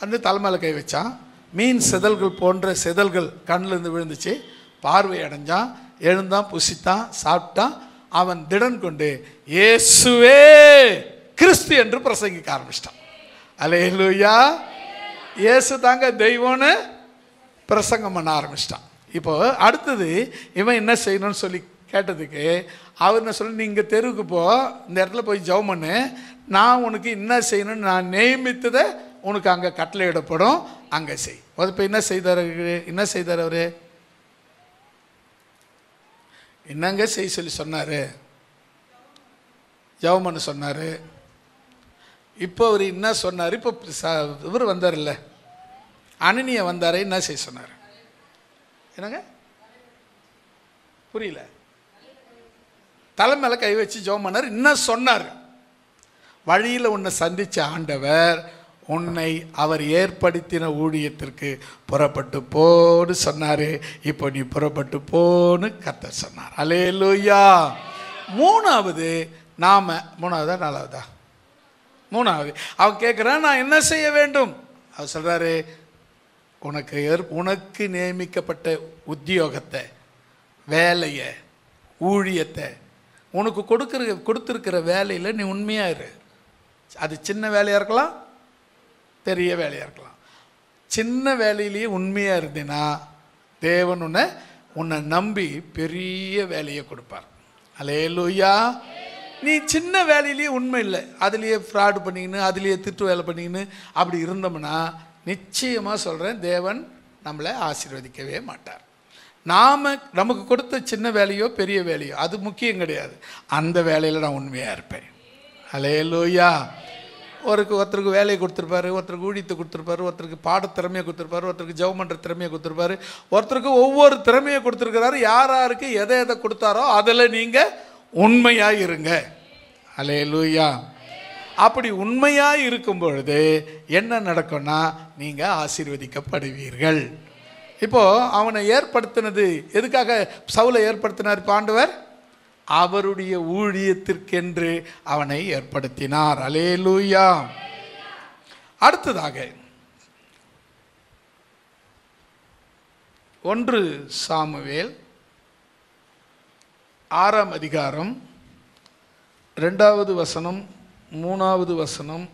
Speaker 1: அந்த தலைமையில் கை வச்சான். மீன் செதல்கள் போன்ற செதல்கள் கண்ணிலேருந்து விழுந்துச்சு. பார்வை அடைஞ்சான், எழுந்தான், புசித்தான், சாப்பிட்டான். அவன் திடன் கொண்டு இயேசுவே கிறிஸ்து என்று பிரசங்கிக்க ஆரம்பிச்சிட்டான். அல்லேலூயா. இயேசு தாங்க தெய்வம்னு பிரசங்கம் பண்ண ஆரம்பிச்சிட்டான். இப்போ அடுத்தது இவன் என்ன செய்யணும்னு சொல்லி கேட்டதுக்கு அவர் என்ன சொல்லி, நீங்கள் தெருவுக்கு போ, இந்த இடத்துல போய் ஜெபம் பண்ணு, நான் உனக்கு என்ன செய்யணும்னு நான் நியமித்ததை உனக்கு அங்கே கட்டளையிடப்படும், அங்கே செய். இப்போ என்ன செய்தார் அவர்? என்னங்க செய்ய சொல்லி சொன்னார்? ஜெபம் பண்ண சொன்னார். இப்போ அவர் என்ன சொன்னார்? இப்போ இவர் வந்தார் இல்லை, அனனியா வந்தார், என்ன செய்ய சொன்னார்? என்னங்க புரியல? தலை மேலே கை வச்சு ஜெபம் பண்ணார். என்ன சொன்னார்? வழியில் உன்னை சந்தித்த ஆண்டவர் உன்னை அவர் ஏற்படுத்தின ஊழியத்திற்கு புறப்பட்டு போன்னு சொன்னார். இப்போ நீ புறப்பட்டு போன்னு கர்த்தர் சொன்னார். அல்லேலூயா. மூணாவது மூணாவதா நாலாவதா? மூணாவது அவன் கேட்குறான், நான் என்ன செய்ய வேண்டும்? அவர் சொல்கிறாரு, உனக்கு நியமிக்கப்பட்ட உத்தியோகத்தை, வேலையை, ஊழியத்தை, உனக்கு கொடுத்துருக்கிற வேலையில் நீ உண்மையாக இரு. அது சின்ன வேலையாக இருக்கலாம், பெரிய வேலையாக இருக்கலாம். சின்ன வேலையிலேயே உண்மையாக இருந்தீன்னா தேவன் உன்னை நம்பி பெரிய வேலையை கொடுப்பார். அல்லேலூயா. நீ சின்ன வேலையிலேயே உண்மை இல்லை, அதுலேயே ஃப்ராடு பண்ணிக்கின்னு, அதுலேயே திட்டு வேலை பண்ணிக்கின்னு அப்படி இருந்தோம்னா நிச்சயமாக சொல்கிறேன், தேவன் நம்மளை ஆசீர்வதிக்கவே மாட்டார். நமக்கு கொடுத்த சின்ன வேலையோ பெரிய வேலையோ அது முக்கியம் கிடையாது. அந்த வேலையில் நான் உண்மையாக இருப்பேன். அல்லேலூயா. ஒருத்தருக்கு வேலையை கொடுத்துருப்பாரு, ஒருத்தருக்கு ஊழியத்தை கொடுத்துருப்பாரு, ஒருத்தருக்கு பாட திறமையை கொடுத்துருப்பாரு, ஒருத்தருக்கு ஜெபம் பண்ணுற திறமையை கொடுத்துருப்பாரு, ஒருத்தருக்கு ஒவ்வொரு திறமையை கொடுத்துருக்கிறாரு. யாருக்கு எதை கொடுத்தாரோ அதில் நீங்கள் உண்மையாக இருங்க. அல்லேலூயா. அப்படி உண்மையாக இருக்கும் பொழுது என்ன நடக்கும்னா நீங்கள் ஆசீர்வதிக்கப்படுவீர்கள். இப்போது அவனை ஏற்படுத்தினது எதுக்காக? சவுலை ஏற்படுத்தினார் ஆண்டவர்? அவருடைய ஊழியத்திற்கென்று அவனை ஏற்படுத்தினார். அல்லேலூயா. அடுத்ததாக 1 சாமுவேல் 6ஆம் அதிகாரம் 2வது வசனம் 3வது வசனம்.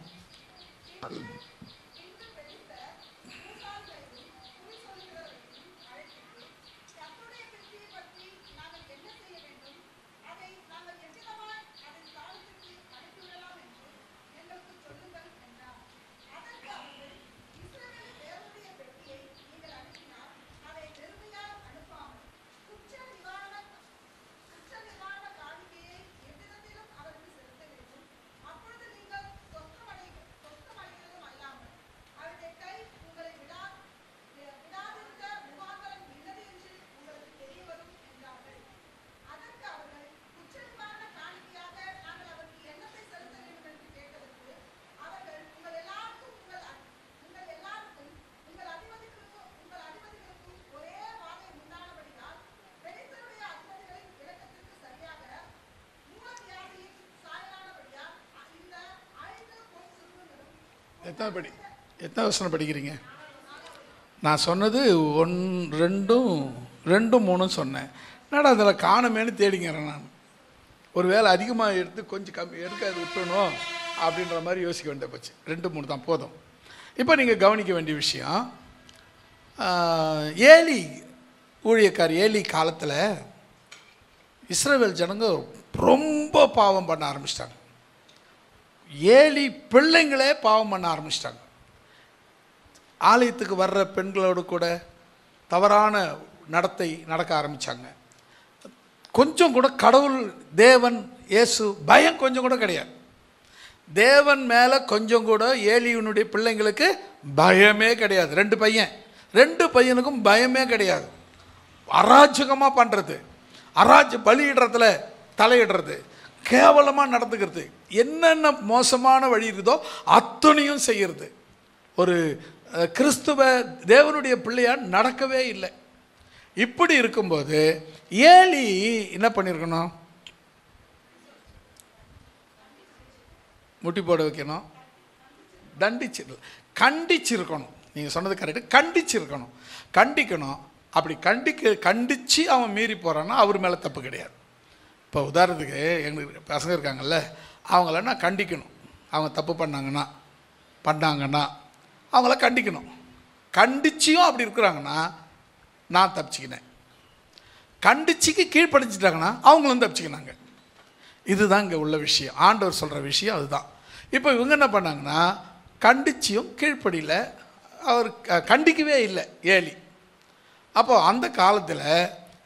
Speaker 1: எத்தனை வசனம் படிக்கிறீங்க? நான் சொன்னது 1 2 3 சொன்னேன். என்னடா அதில் காணமேனு தேடிங்கிறேன் நான். ஒரு வேளை அதிகமாக எடுத்து கொஞ்சம் கம்மி எடுக்க விட்டணும் அப்படின்ற மாதிரி யோசிக்க வேண்டிய போச்சு. 2 3 தான் போதும். இப்போ நீங்கள் கவனிக்க வேண்டிய விஷயம், ஏலி ஊழியக்கார் ஏலி காலத்தில் இஸ்ரவேல் ஜனங்க ரொம்ப பாவம் பண்ண ஆரம்பிச்சிட்டாங்க. ஏலி பிள்ளைங்களே பாவம் பண்ண ஆரம்பிச்சிட்டாங்க. ஆலயத்துக்கு வர்ற பெண்களோடு கூட தவறான நடத்தை நடக்க ஆரம்பித்தாங்க. கொஞ்சம் கூட கடவுள், தேவன், இயேசு பயம் கொஞ்சம் கூட கிடையாது. தேவன் மேலே கொஞ்சம் கூட ஏலியினுடைய பிள்ளைங்களுக்கு பயமே கிடையாது. ரெண்டு பையனுக்கும் பயமே கிடையாது. அராஜகமாக பண்ணுறது, பலியிடுறதுல தலையிடுறது, கேவலமாக நடந்துக்கிறது, என்னென்ன மோசமான வழி இருக்குதோ அத்தனையும் செய்கிறது. ஒரு கிறிஸ்துவ தேவனுடைய பிள்ளையார் நடக்கவே இல்லை. இப்படி இருக்கும்போது ஏலி என்ன பண்ணியிருக்கணும்? முட்டி போட வைக்கணும், கண்டிச்சிருக்கணும். நீங்கள் சொன்னது கரெக்டு, கண்டிக்கணும். அப்படி கண்டித்து அவன் மீறி போகிறான்னா அவர் மேலே தப்பு கிடையாது. இப்போ உதாரணத்துக்கு எங்களுக்கு பசங்க இருக்காங்கல்ல, அவங்கள நான் கண்டிக்கணும். அவங்க தப்பு பண்ணாங்கன்னா அவங்கள கண்டிக்கணும். கண்டிச்சியும் அப்படி இருக்கிறாங்கன்னா நான் தப்பிச்சிக்கினேன். கண்டிச்சிக்கு கீழ்ப்படிச்சிட்டாங்கன்னா அவங்களும் தப்பிச்சிக்கினாங்க. இதுதான் இங்கே உள்ள விஷயம். ஆண்டவர் சொல்கிற விஷயம் அதுதான். இப்போ இவங்க என்ன பண்ணாங்கன்னா கண்டிச்சியும் கீழ்ப்படியில், அவர் கண்டிக்கவே இல்லை ஏலி. அப்போது அந்த காலத்தில்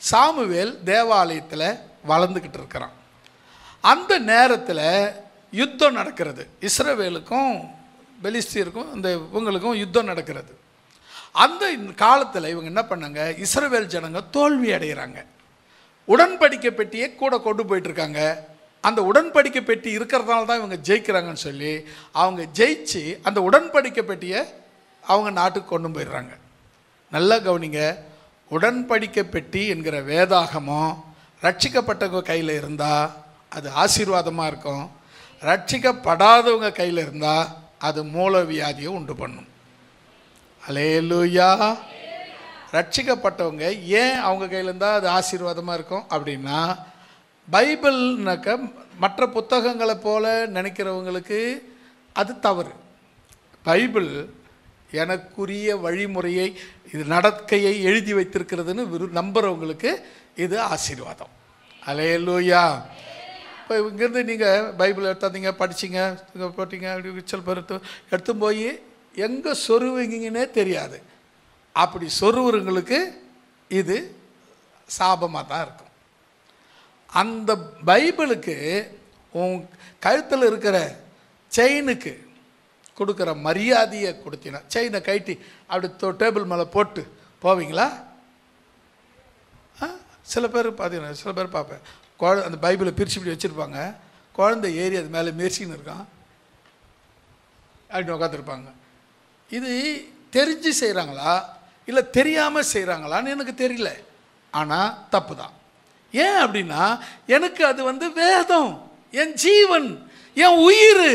Speaker 1: சாமுவேல் தேவாலயத்தில் வளர்ந்துக்கிட்டு இருக்கிறான். அந்த நேரத்தில் யுத்தம் நடக்கிறது. இஸ்ரவேலுக்கும் பெலிஸ்தியருக்கும் இந்த இவங்களுக்கும் யுத்தம் நடக்கிறது. அந்த காலத்தில் இவங்க என்ன பண்ணாங்க, இஸ்ரவேல் ஜனங்க தோல்வி அடைகிறாங்க. உடன்படிக்கை பெட்டியை கூட கொண்டு போயிட்டுருக்காங்க. அந்த உடன்படிக்கை பெட்டி இருக்கிறதுனால தான் இவங்க ஜெயிக்கிறாங்கன்னு சொல்லி அவங்க ஜெயிச்சு அந்த உடன்படிக்கை பெட்டியை அவங்க நாட்டுக்கு கொண்டு போயிடுறாங்க. நல்லா கவனிங்க, உடன்படிக்கை பெட்டி என்கிற வேதாகமம் ரட்சிக்கப்பட்டவங்க கையில் இருந்தால் அது ஆசீர்வாதமாக இருக்கும். ரட்சிக்கப்படாதவங்க கையில் இருந்தால் அது மூலவியாதியை உண்டு பண்ணும். அல்லேலூயா. ரட்சிக்கப்பட்டவங்க ஏன் அவங்க கையில் இருந்தால் அது ஆசீர்வாதமாக இருக்கும் அப்படின்னா, பைபிள்னாக்க மற்ற புத்தகங்களை போல நினைக்கிறவங்களுக்கு அது தவறு. பைபிள் எனக்குரிய வழிமுறையை, இது நடக்கையை எழுதி வைத்திருக்கிறதுன்னு நம்புகிறவங்களுக்கு இது ஆசீர்வாதம். அல்லேலூயா. இப்போ இங்கேருந்து நீங்கள் பைபிள் எடுத்தாந்தீங்க, படிச்சிங்க, போட்டிங்க, விச்சல் எடுத்து போய் எங்கே சொருவீங்கன்னே தெரியாது. அப்படி சொருவுறவங்களுக்கு இது சாபமாக தான் இருக்கும். அந்த பைபிளுக்கு உன் கழுத்தில் இருக்கிற செயினுக்கு கொடுக்குற மரியாதையை கொடுத்தீங்கன்னா, செயினை கைட்டி அப்படி டேபிள் மேலே போட்டு போவீங்களா? சில பேர் பார்த்தீங்கன்னா, சில பேர் பார்ப்பேன், அந்த பைபிளை பிரித்து இப்படி வச்சுருப்பாங்க, குழந்தை ஏறி அது மேலே முயற்சின்னு இருக்கான் அப்படின்னு உட்காந்துருப்பாங்க. இது தெரிஞ்சு செய்கிறாங்களா இல்லை தெரியாமல் செய்கிறாங்களான்னு எனக்கு தெரியல. ஆனால் தப்பு தான். ஏன் அப்படின்னா, எனக்கு அது வேதம், என் ஜீவன், என் உயிர்.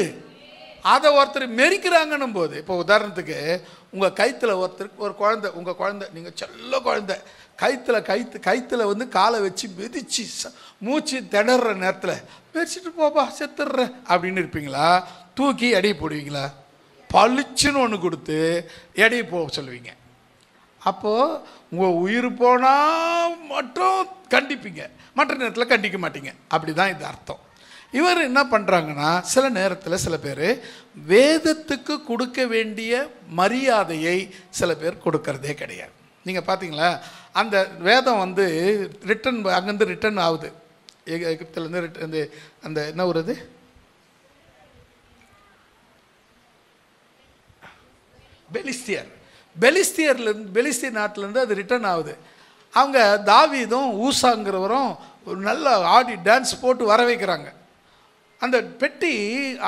Speaker 1: அதை ஒருத்தர் மெரிக்கிறாங்கன்னும் போது, இப்போ உதாரணத்துக்கு உங்கள் கைத்தில் ஒருத்தருக்கு ஒரு குழந்தை, உங்கள் குழந்தை, நீங்கள் செல்ல குழந்தை, கைத்தில் காலை வச்சு மிதிச்சு மூச்சு திணற நேரத்தில் மெரிச்சிட்டு போப்பா செத்துடுற அப்படின்னு இருப்பீங்களா? தூக்கி எடை போடுவீங்களா? பளிச்சுன்னு ஒன்று கொடுத்து எடை போக சொல்லுவீங்க. அப்போது உங்கள் உயிர் போனால் மட்டும் கண்டிப்பீங்க, மற்ற நேரத்தில் கண்டிக்க மாட்டீங்க. அப்படி தான் இது அர்த்தம். இவர் என்ன பண்ணுறாங்கன்னா, சில நேரத்தில் சில பேர் வேதத்துக்கு கொடுக்க வேண்டிய மரியாதையை சில பேர் கொடுக்கறதே கிடையாது. நீங்கள் பார்த்தீங்களா, அந்த வேதம் ரிட்டன் அங்கேருந்து ரிட்டன் ஆகுது, எகிப்திலேருந்து அந்த அந்த என்ன வருது, பெலிஸ்தியர் நாட்டிலேருந்து அது ரிட்டர்ன் ஆகுது. அவங்க தாவீதும் ஊசாங்கிறவரும் ஒரு நல்ல ஆடி டான்ஸ் போட்டு வர வைக்கிறாங்க. அந்த பெட்டி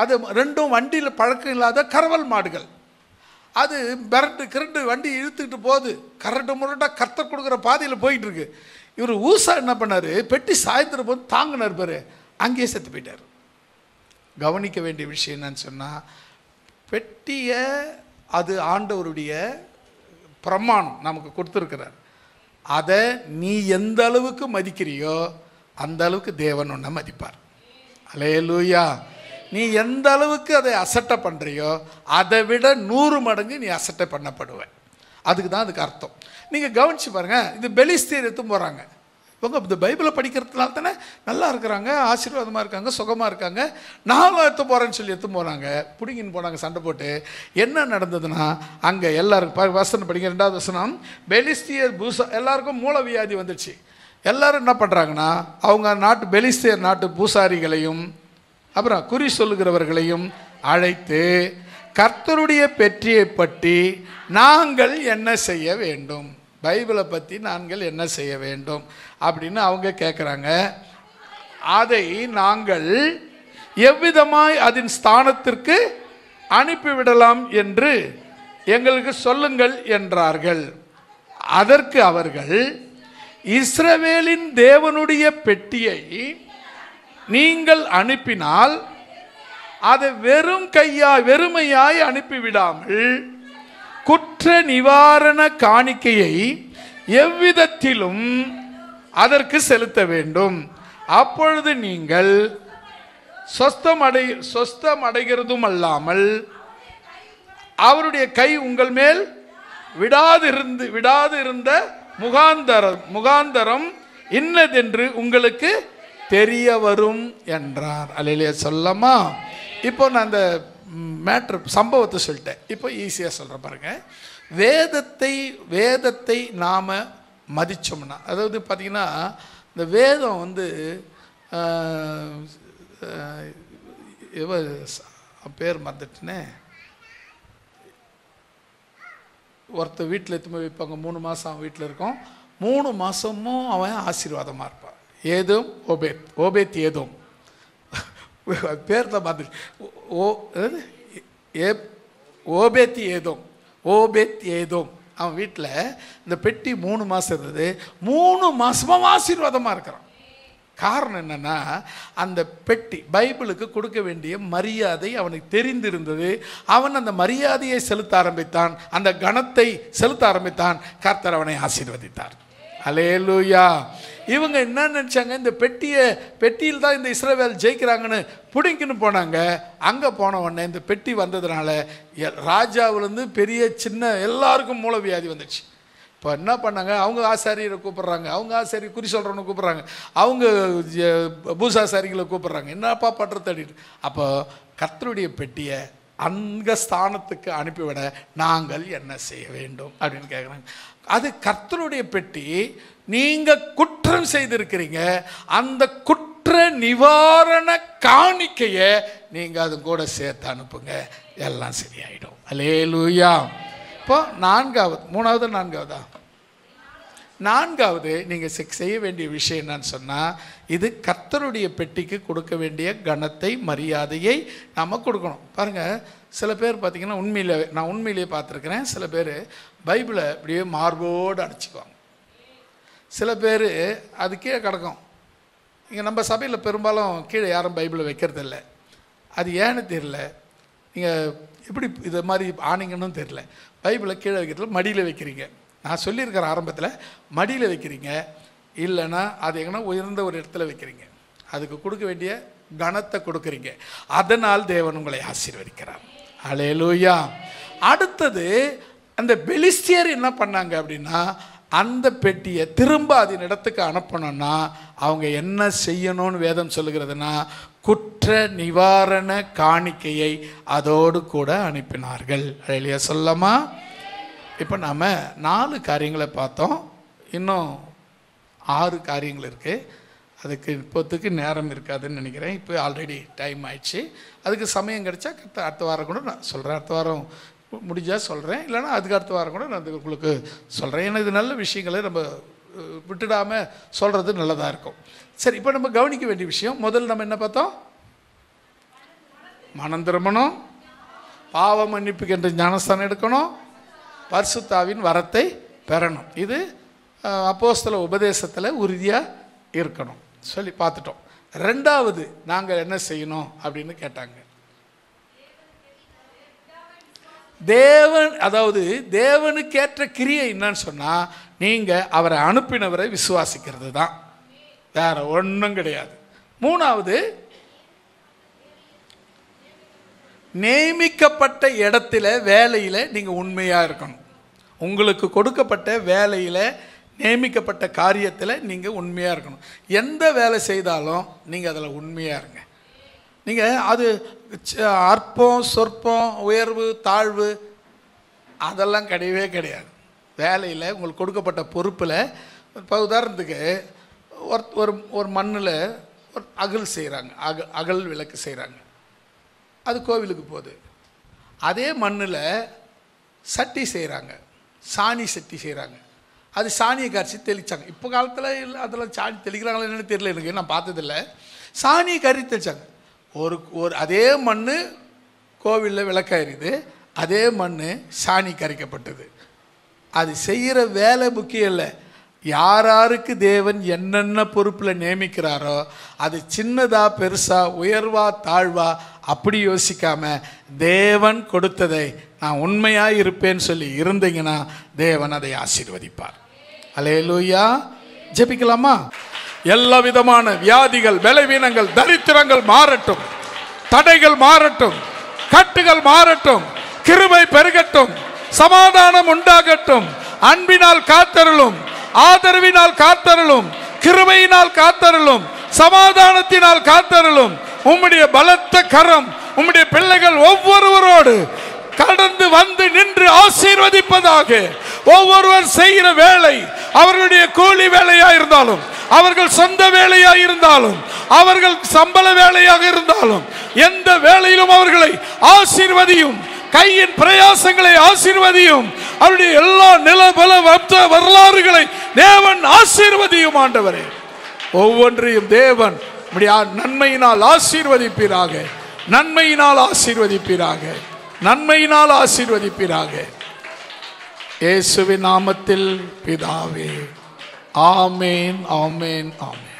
Speaker 1: அது ரெண்டும் வண்டியில் பழக்கம் இல்லாத கரவல் மாடுகள், அது கிரண்டு வண்டி இழுத்துக்கிட்டு போகுது, கரண்டு முரட்டாக கர்த்தர் கொடுக்குற பாதையில் போயிட்டுருக்கு. இவர் ஊசா என்ன பண்ணார், பெட்டி சாயந்தரம் போது தாங்கினார் பாரு, அங்கேயே செத்து போயிட்டார். கவனிக்க வேண்டிய விஷயம் என்னன்னு சொன்னால், பெட்டியை அது ஆண்டவருடைய பிரமாணம் நமக்கு கொடுத்துருக்கிறார். அதை நீ எந்த அளவுக்கு மதிக்கிறியோ அந்த அளவுக்கு தேவன் உன்னை மதிப்பார். அல்லேலூயா. நீ எந்த அளவுக்கு அதை அசட்டை பண்ணுறியோ அதை விட 100 மடங்கு நீ அசட்டை பண்ணப்படுவ. அதுக்கு தான் அதுக்கு அர்த்தம். நீங்கள் கவனித்து பாருங்கள், இது பெலிஸ்தீர் எடுத்து போகிறாங்க. இவங்க இந்த பைபிளை படிக்கிறதுனால தானே நல்லா இருக்கிறாங்க, ஆசீர்வாதமாக இருக்காங்க, சுகமாக இருக்காங்க. நானும் எடுத்து போகிறேன்னு சொல்லி எடுத்து போகிறாங்க, பிடிங்கின்னு போனாங்க சண்டை போட்டு. என்ன நடந்ததுன்னா, அங்கே எல்லாருக்கும் வசனம் படிங்க, 2வது வசனம், பெலிஸ்தியர் பூசா எல்லாருக்கும் மூலவியாதி வந்துடுச்சு. எல்லோரும் என்ன பண்ணுறாங்கன்னா, அவங்க பெலிஸ்தியர் நாட்டு பூசாரிகளையும் அப்புறம் குறி சொல்லுகிறவர்களையும் அழைத்து கர்த்தருடைய பெட்டியை பற்றி நாங்கள் என்ன செய்ய வேண்டும், பைபிளை பற்றி நாங்கள் என்ன செய்ய வேண்டும் அப்படின்னு அவங்க கேட்குறாங்க. அதை நாங்கள் எவ்விதமாய் அதன் ஸ்தானத்திற்கு அனுப்பிவிடலாம் என்று எங்களுக்கு சொல்லுங்கள் என்றார்கள். அதற்கு அவர்கள், இஸ்ரவேலின் தேவனுடைய பெட்டியை நீங்கள் அனுப்பினால் அதை வெறுமையாய் அனுப்பிவிடாமல் குற்ற நிவாரண காணிக்கையை எவ்விதத்திலும் அதற்கு செலுத்த வேண்டும். அப்பொழுது நீங்கள் சொஸ்தம் அடைகிறதும் அல்லாமல் அவருடைய கை உங்கள் மேல் விடாது இருந்த முகாந்தரம் இன்னதென்று உங்களுக்கு தெரிய வரும் என்றார். அல்லேலூயா சொல்லமா. இப்போ நான் அந்த சம்பவத்தை சொல்லிட்டேன். இப்போ ஈஸியாக சொல்கிறேன் பாருங்கள். வேதத்தை நாம் மதித்தோம்னா, அதாவது பார்த்திங்கன்னா இந்த வேதம் வந்து பேர் மறந்துட்டுனே, ஒருத்தர் வீட்டில் எடுத்து போய் வைப்பாங்க, 3 மாதம் அவன் வீட்டில் இருக்கும், 3 மாதமும் அவன் ஆசீர்வாதமாக இருப்பான். ஏதோம் ஓபேத் ஏதோம் பேர் தான் பார்த்துட்டு ஓபேத் ஏதோம் அவன் வீட்டில் இந்த பெட்டி 3 மாதம் இருந்தது. 3 மாதமாக ஆசீர்வாதமாக இருக்கிறான். காரணம் என்னென்னா, அந்த பெட்டி பைபிளுக்கு கொடுக்க வேண்டிய மரியாதை அவனுக்கு தெரிந்திருந்தது. அவன் அந்த மரியாதையை செலுத்த ஆரம்பித்தான், அந்த கணத்தை செலுத்த ஆரம்பித்தான். கர்த்தர் அவனை ஆசீர்வதித்தார். அல்லேலூயா. இவங்க என்ன நினச்சாங்க, இந்த பெட்டியில் தான் இந்த இஸ்ரவேல் ஜெயிக்கிறாங்கன்னு பிடிங்கின்னு போனாங்க. அங்கே போன உடனே இந்த பெட்டி வந்ததுனால ராஜாவிலேருந்து பெரிய சின்ன எல்லாருக்கும் மூலவியாதி வந்துடுச்சு. இப்போ என்ன பண்ணாங்க, அவங்க ஆசாரியரை கூப்பிட்றாங்க, அவங்க ஆசாரி குறி சொல்கிறவனை கூப்பிட்றாங்க, அவங்க பூசாசாரிகளை கூப்பிட்றாங்க, என்னப்பா பண்ணுறது அப்படின்ட்டு. அப்போ கர்த்தருடைய பெட்டியை அந்த ஸ்தானத்துக்கு அனுப்பிவிட நாங்கள் என்ன செய்ய வேண்டும் அப்படின்னு கேட்குறாங்க. அது கர்த்தருடைய பெட்டி, நீங்கள் குற்றம் செய்திருக்கிறீங்க, அந்த குற்ற நிவாரண காணிக்கையை நீங்கள் அது கூட சேர்த்து அனுப்புங்க, எல்லாம் சரியாயிடும். அல்லேலூயா. இப்போ 4வது நீங்கள் செய்ய வேண்டிய விஷயம் என்னன்னு சொன்னால், இது கர்த்தருடைய பெட்டிக்கு கொடுக்க வேண்டிய கனத்தை மரியாதையை நம்ம கொடுக்கணும். பாருங்கள், சில பேர் பார்த்திங்கன்னா நான் உண்மையிலேயே பார்த்துருக்கிறேன். சில பேர் பைபிளை அப்படியே மார்போடு அடைச்சிக்குவாங்க. சில பேர் அது கீழே கிடக்கும். இங்கே நம்ம சபையில் பெரும்பாலும் கீழே யாரும் பைபிளை வைக்கிறதில்ல. அது ஏன்னு தெரியல, நீங்கள் எப்படி இதை மாதிரி ஆனீங்கன்னு தெரியல. பைபிளை கீழே வைக்கிறதுல மடியில் வைக்கிறீங்க. நான் சொல்லியிருக்கிற ஆரம்பத்தில் மடியில் வைக்கிறீங்க, இல்லைன்னா அது எங்கன்னா உயர்ந்த ஒரு இடத்துல வைக்கிறீங்க. அதுக்கு கொடுக்க வேண்டிய கனத்தை கொடுக்குறீங்க. அதனால் தேவன் உங்களை ஆசீர்வதிக்கிறார். அல்லேலூயா. அடுத்தது, அந்த பெலிஸ்தியர் என்ன பண்ணாங்க அப்படின்னா, அந்த பெட்டியை திரும்ப அதன் இடத்துக்கு அனுப்பணும்னா அவங்க என்ன செய்யணும்னு வேதம் சொல்லுகிறதுனா, குற்ற நிவாரண காணிக்கையை அதோடு கூட அனுப்பினார்கள். அல்லேலூயா சொல்லமா. இப்போ நாம் 4 காரியங்களை பார்த்தோம், இன்னும் 6 காரியங்கள் இருக்குது. அதுக்கு இப்போத்துக்கு நேரம் இருக்காதுன்னு நினைக்கிறேன். இப்போ ஆல்ரெடி டைம் ஆயிடுச்சு. அதுக்கு சமயம் கிடைச்சா அடுத்த வாரம் கூட நான் சொல்கிறேன். அடுத்த வாரம் முடிஞ்சால் சொல்கிறேன், இல்லைனா அதுக்கு அடுத்த வாரம் கூட நான் உங்களுக்கு சொல்கிறேன். ஏன்னா இது நல்ல விஷயங்களை நம்ம விட்டுடாமல் சொல்கிறது நல்லதாக இருக்கும். சரி, இப்போ நம்ம கவனிக்க வேண்டிய விஷயம், முதல்ல நம்ம என்ன பார்த்தோம்? மனம் திரும்பணும், பாவ மன்னிப்புக்கென்று ஞானஸ்தானம் எடுக்கணும், பரிசுத்தாவின் வரத்தை பெறணும். இது அப்போஸ்தல உபதேசத்தில் உறுதியாக இருக்கணும் சொல்லி பார்த்துட்டோம். 2வது நாங்கள் என்ன செய்யணும் அப்படின்னு கேட்டாங்க. தேவனுக்கேற்ற கிரியை என்னன்னு சொன்னால், நீங்கள் அவரை அனுப்பினவரை விசுவாசிக்கிறது தான், வேற ஒன்றும் கிடையாது. 3வது, நியமிக்கப்பட்ட இடத்துல வேலையில் நீங்கள் உண்மையாக இருக்கணும். உங்களுக்கு கொடுக்கப்பட்ட வேலையில், நியமிக்கப்பட்ட காரியத்தில் நீங்கள் உண்மையாக இருக்கணும். எந்த வேலை செய்தாலும் நீங்கள் அதில் உண்மையாக இருங்க. நீங்கள் அது அற்பம் சொற்பம் உயர்வு தாழ்வு அதெல்லாம் கிடையவே கிடையாது. வேலையில் உங்களுக்கு கொடுக்கப்பட்ட பொறுப்பில், இப்போ உதாரணத்துக்கு ஒரு மண்ணில் ஒரு அகல் செய்கிறாங்க, அகல் விளக்கு செய்கிறாங்க, அது கோவிலுக்கு போகுது. அதே மண்ணில் சட்டி செய்கிறாங்க, சாணி சட்டி செய்கிறாங்க, அது சாணியை கரைச்சி தெளித்தாங்க. இப்போ காலத்தில் இல்லை, அதெல்லாம் சாணி தெளிக்கிறாங்களா என்னன்னு தெரியல, எனக்கு நான் பார்த்ததில்லை. சாணியை கறி தெளித்தாங்க. ஒரு அதே மண் கோவிலில் விளக்காயிருது, அதே மண் சாணி கரைக்கப்பட்டது. அது செய்கிற வேலை முக்கியம் இல்லை, யாராருக்கு தேவன் என்னென்ன பொறுப்பில் நியமிக்கிறாரோ அது சின்னதா பெருசா உயர்வா தாழ்வா அப்படி யோசிக்காம தேவன் கொடுத்ததை நான் உண்மையாக இருப்பேன்னு சொல்லி இருந்தீங்கன்னா தேவன் அதை ஆசீர்வதிப்பார். அல்லேலூயா. ஜெபிக்கலாமா? எல்லா விதமான வியாதிகள், பலவீனங்கள், தரித்திரங்கள் மாறட்டும், தடைகள் மாறட்டும், கட்டுகள் மாறட்டும், கிருபை பெருகட்டும், சமாதானம் உண்டாகட்டும், அன்பினால் காத்தருளும், ஆதரவினால் காத்தருளும், கிருபையினால் காத்தருளும், சமாதானத்தினால் காத்தருளும். உம்முடைய பலத்த கரம் உம்முடைய பிள்ளைகள் ஒவ்வொருவரோடு கடந்து வந்து நின்று ஆசீர்வதிப்பதாக. ஒவ்வொருவர் செய்கிற வேலை, அவர்களுடைய கூலி வேலையா இருந்தாலும், அவர்கள் சொந்த வேலையா இருந்தாலும், அவர்கள் சம்பள வேலையாக இருந்தாலும், எந்த வேலையிலும் அவர்களை ஆசீர்வதியும், கையின் பிரயாசங்களை ஆசீர்வதியும், அவருடைய எல்லா நிலபல வரலாறுகளை தேவன் ஆசீர்வதியும். ஆண்டவரே, ஒவ்வொன்றையும் தேவன் நன்மையினால் ஆசீர்வதிப்பீராக, நன்மையினால் ஆசீர்வதிப்பீராக, நன்மையினால் ஆசீர்வதிப்பீராக. இயேசுவின் நாமத்தில் பிதாவே. ஆமேன், ஆமேன், ஆமேன்.